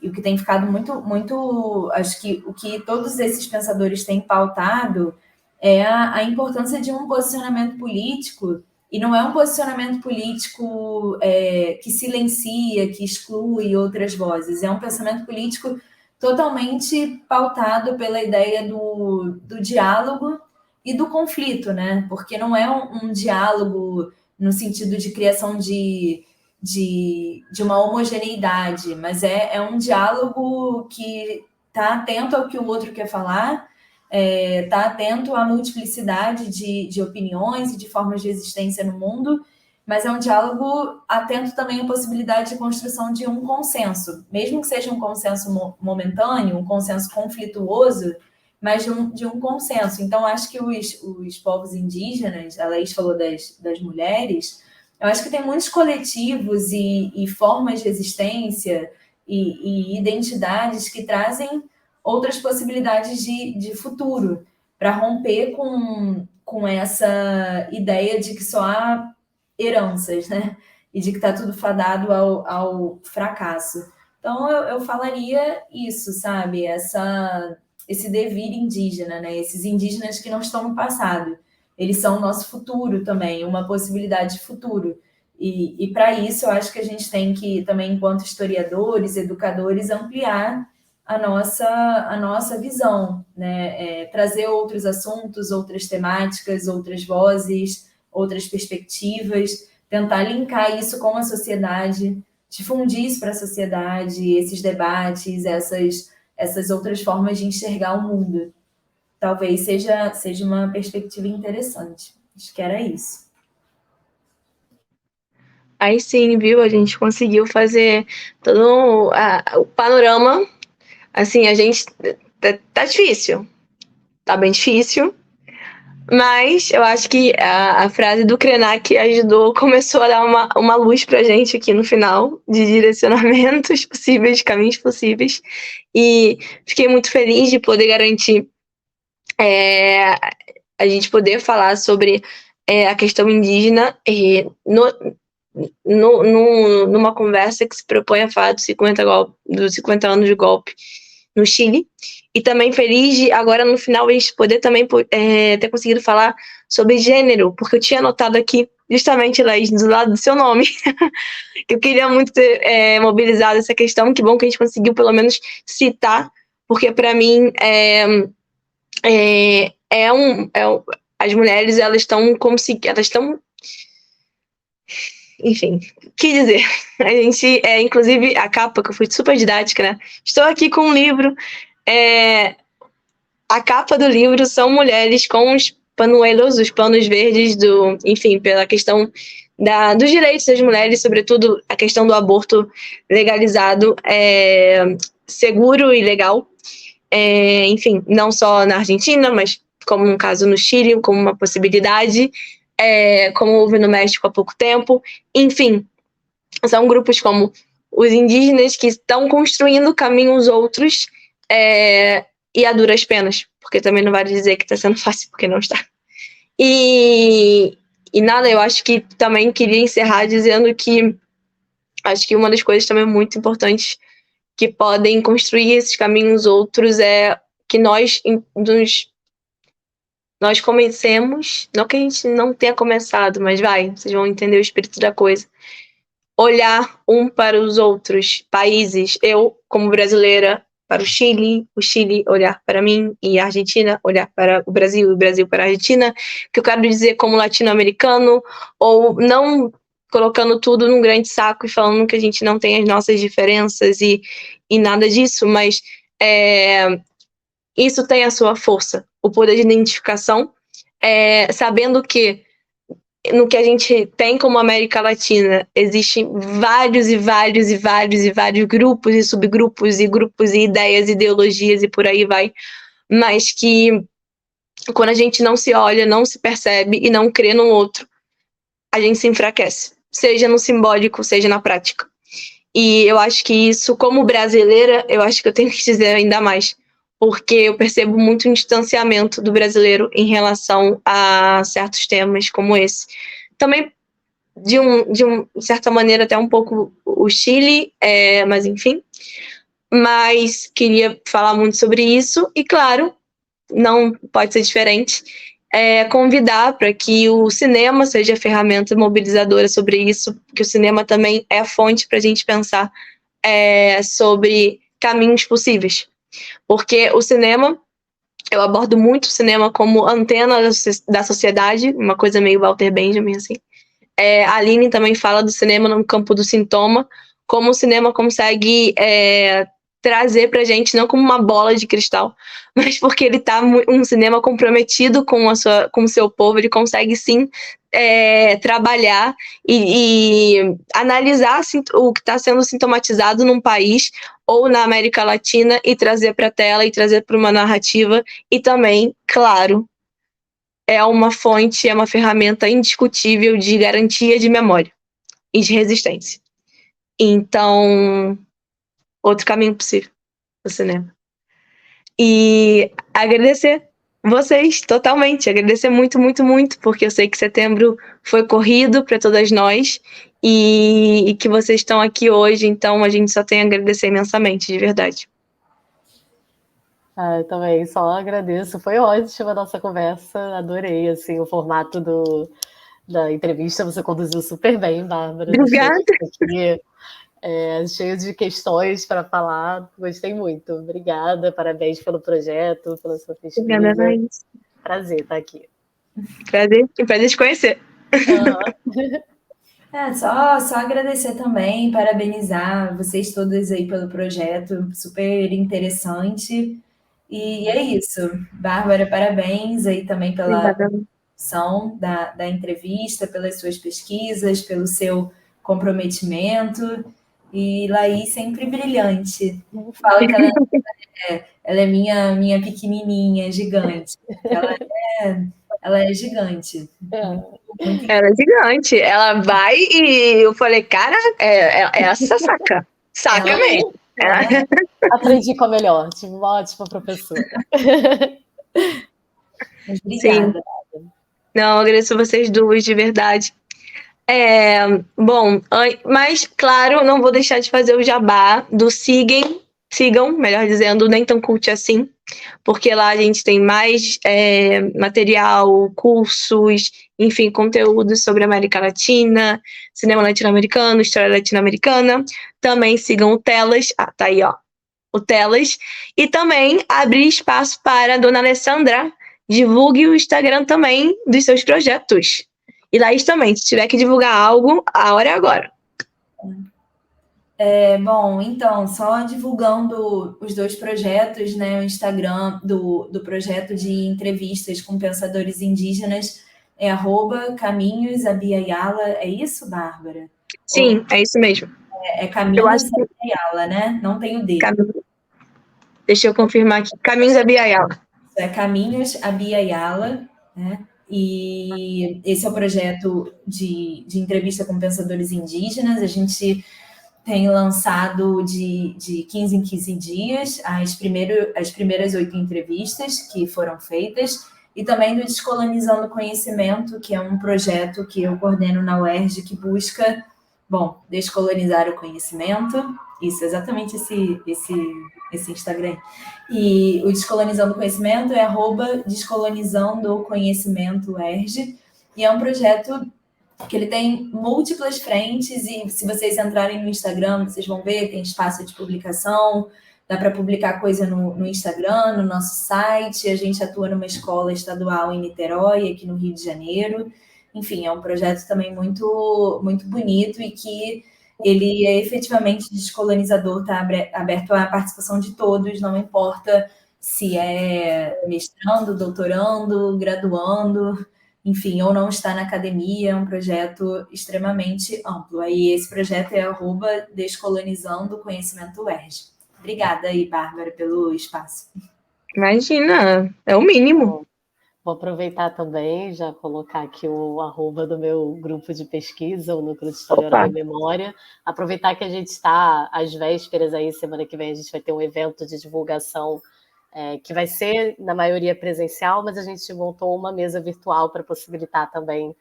o que tem ficado muito, acho que o que todos esses pensadores têm pautado é a importância de um posicionamento político, e não é um posicionamento político que silencia, que exclui outras vozes, é um pensamento político totalmente pautado pela ideia do diálogo e do conflito, né? Porque não é um diálogo no sentido de criação de uma homogeneidade, mas é um diálogo que está atento ao que o outro quer falar, está atento à multiplicidade de opiniões e de formas de existência no mundo, mas é um diálogo atento também à possibilidade de construção de um consenso, mesmo que seja um consenso momentâneo, um consenso conflituoso, mas de um consenso. Então, acho que os povos indígenas, a Laís falou das mulheres, eu acho que tem muitos coletivos e formas de existência e identidades que trazem outras possibilidades de futuro, para romper com essa ideia de que só há heranças, né? E de que está tudo fadado ao fracasso. Então, eu falaria isso, sabe? Esse devir indígena, né? Esses indígenas que não estão no passado. Eles são o nosso futuro também, uma possibilidade de futuro. E para isso, eu acho que a gente tem que, também, enquanto historiadores, educadores, ampliar a nossa visão, né? Trazer outros assuntos, outras temáticas, outras vozes, outras perspectivas, tentar linkar isso com a sociedade, difundir isso para a sociedade, esses debates, essas outras formas de enxergar o mundo. Talvez seja uma perspectiva interessante. Acho que era isso. Aí sim, viu? A gente conseguiu fazer todo o panorama. Assim, a gente... Tá difícil. Tá bem difícil. Mas eu acho que a frase do Krenak começou a dar uma luz pra gente aqui no final, de direcionamentos possíveis, de caminhos possíveis. E fiquei muito feliz de poder garantir a gente poder falar sobre a questão indígena numa conversa que se propõe a falar dos 50 anos de golpe no Chile, e também feliz de agora no final a gente poder também ter conseguido falar sobre gênero, porque eu tinha anotado aqui justamente, Laís, do lado do seu nome, que eu queria muito ter mobilizado essa questão. Que bom que a gente conseguiu pelo menos citar, porque para mim as mulheres, elas estão como se elas estão, enfim, o que dizer? A gente, inclusive, a capa, que eu fui super didática, né? Estou aqui com um livro. A capa do livro são mulheres com panuelos, os panos verdes, enfim, pela questão dos direitos das mulheres, sobretudo a questão do aborto legalizado, seguro e legal. Enfim, não só na Argentina, mas como um caso no Chile, como uma possibilidade, como houve no México há pouco tempo. Enfim, são grupos como os indígenas que estão construindo caminhos outros e a duras penas, porque também não vale dizer que está sendo fácil, porque não está. E nada, eu acho que também queria encerrar dizendo que acho que uma das coisas também muito importantes que podem construir esses caminhos outros é que nós comecemos, não que a gente não tenha começado, mas vocês vão entender o espírito da coisa, olhar um para os outros países, eu como brasileira para o Chile olhar para mim, e a Argentina olhar para o Brasil para a Argentina, que eu quero dizer como latino-americano, ou não colocando tudo num grande saco e falando que a gente não tem as nossas diferenças e nada disso, mas isso tem a sua força, o poder de identificação, sabendo que no que a gente tem como América Latina, existem vários grupos e subgrupos e grupos e ideias, ideologias e por aí vai, mas que quando a gente não se olha, não se percebe e não crê no outro, a gente se enfraquece, seja no simbólico, seja na prática. E eu acho que isso, como brasileira, eu acho que eu tenho que dizer ainda mais, porque eu percebo muito um distanciamento do brasileiro em relação a certos temas como esse. Também, de certa maneira, até um pouco o Chile, mas enfim. Mas queria falar muito sobre isso e, claro, não pode ser diferente, convidar para que o cinema seja a ferramenta mobilizadora sobre isso, porque o cinema também é a fonte para a gente pensar sobre caminhos possíveis. Porque o cinema, eu abordo muito o cinema como antena da sociedade, uma coisa meio Walter Benjamin, assim. A Aline também fala do cinema no campo do sintoma, como o cinema consegue trazer pra gente, não como uma bola de cristal, mas porque ele tá um cinema comprometido com o seu povo, ele consegue sim trabalhar e analisar o que está sendo sintomatizado num país ou na América Latina e trazer para a tela e trazer para uma narrativa e também, claro, é uma fonte, é uma ferramenta indiscutível de garantia de memória e de resistência. Então, outro caminho possível, o cinema. E agradecer vocês totalmente, agradecer muito, muito, muito, porque eu sei que setembro foi corrido para todas nós e que vocês estão aqui hoje, então a gente só tem a agradecer imensamente, de verdade. Eu também só agradeço, foi ótima a nossa conversa, adorei assim, o formato da entrevista, você conduziu super bem, Bárbara. Obrigada. Cheio de questões para falar, gostei muito. Obrigada, parabéns pelo projeto, pela sua pesquisa. Obrigada, Laís. Prazer estar aqui. Prazer, e prazer te conhecer. Só agradecer também, parabenizar vocês todas aí pelo projeto, super interessante. E é isso. Bárbara, parabéns aí também pela produção da entrevista, pelas suas pesquisas, pelo seu comprometimento. E Laís sempre brilhante. Falo que ela é minha pequenininha, gigante. Ela é gigante. Muito ela é gigante. Ela vai e eu falei, cara, essa saca mesmo. Aprendi com a melhor, tive uma ótima professora. Obrigada. Sim. Não, agradeço vocês duas, de verdade. Bom, mas claro, não vou deixar de fazer o jabá do sigam, melhor dizendo, Nem Tão Cult Assim, porque lá a gente tem mais material, cursos, enfim, conteúdos sobre a América Latina, cinema latino-americano, história latino-americana. Também sigam o Telas, tá aí, ó, o Telas, e também abrir espaço para a Dona Alessandra, divulgue o Instagram também dos seus projetos. E Laís também, se tiver que divulgar algo, a hora é agora. Bom, então, só divulgando os dois projetos, né? O Instagram do projeto de entrevistas com pensadores indígenas é @caminhosabiyala. É isso, Bárbara? Ou Sim, é isso mesmo. é Eu acho Caminhos que Abiyala, né? Não tem o D. Deixa eu confirmar aqui. Caminhos da Biayala. É Caminhos Abiyala, né? E esse é o projeto de entrevista com pensadores indígenas. A gente tem lançado de 15 em 15 dias as primeiras 8 entrevistas que foram feitas, e também do Descolonizando Conhecimento, que é um projeto que eu coordeno na UERJ, que busca, bom, descolonizar o conhecimento. Isso, exatamente esse Instagram. E o Descolonizando Conhecimento é @descolonizando conhecimento UERJ, e é um projeto que ele tem múltiplas frentes, e se vocês entrarem no Instagram, vocês vão ver, tem espaço de publicação, dá para publicar coisa no Instagram, no nosso site. A gente atua numa escola estadual em Niterói, aqui no Rio de Janeiro. Enfim, é um projeto também muito, muito bonito, e que ele é efetivamente descolonizador, está aberto à participação de todos, não importa se é mestrando, doutorando, graduando, enfim, ou não está na academia. É um projeto extremamente amplo. Aí esse projeto é @descolonizando conhecimento UERJ. Obrigada aí, Bárbara, pelo espaço. Imagina, é o mínimo. Vou aproveitar também, já colocar aqui o @ do meu grupo de pesquisa, o Núcleo de História Oral e Memória. Aproveitar que a gente está às vésperas aí, semana que vem a gente vai ter um evento de divulgação que vai ser, na maioria, presencial, mas a gente montou uma mesa virtual para possibilitar também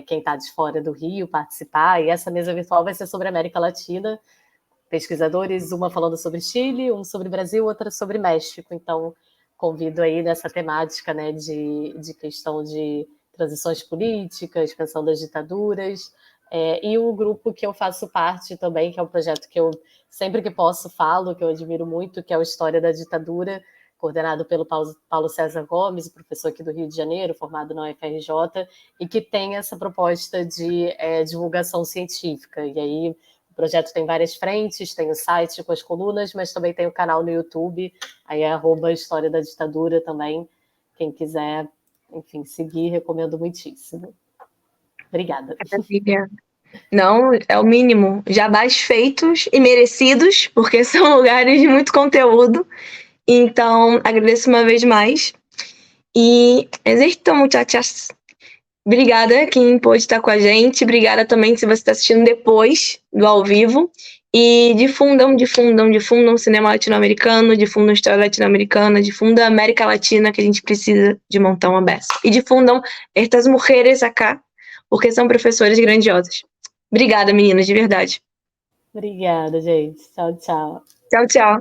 quem está de fora do Rio participar, e essa mesa virtual vai ser sobre a América Latina, pesquisadores, uma falando sobre Chile, um sobre Brasil, outra sobre México. Então, convido aí nessa temática, né, de questão de transições políticas, expansão das ditaduras, e o grupo que eu faço parte também, que é um projeto que eu sempre que posso falo, que eu admiro muito, que é o História da Ditadura, coordenado pelo Paulo César Gomes, professor aqui do Rio de Janeiro, formado na UFRJ, e que tem essa proposta de divulgação científica. E aí o projeto tem várias frentes, tem o site com as colunas, mas também tem o canal no YouTube, aí é @História da Ditadura também. Quem quiser, enfim, seguir, recomendo muitíssimo. Obrigada. Maravilha. Não, é o mínimo. Jabás feitos e merecidos, porque são lugares de muito conteúdo. Então, agradeço uma vez mais. E exercitam, muchachas. Obrigada quem pôde estar com a gente. Obrigada também se você está assistindo depois do ao vivo. E difundam cinema latino-americano, difundam história latino-americana, difundam a América Latina, que a gente precisa de montar uma beça. E difundam estas mulheres acá, porque são professores grandiosos. Obrigada, meninas, de verdade. Obrigada, gente. Tchau, tchau. Tchau, tchau.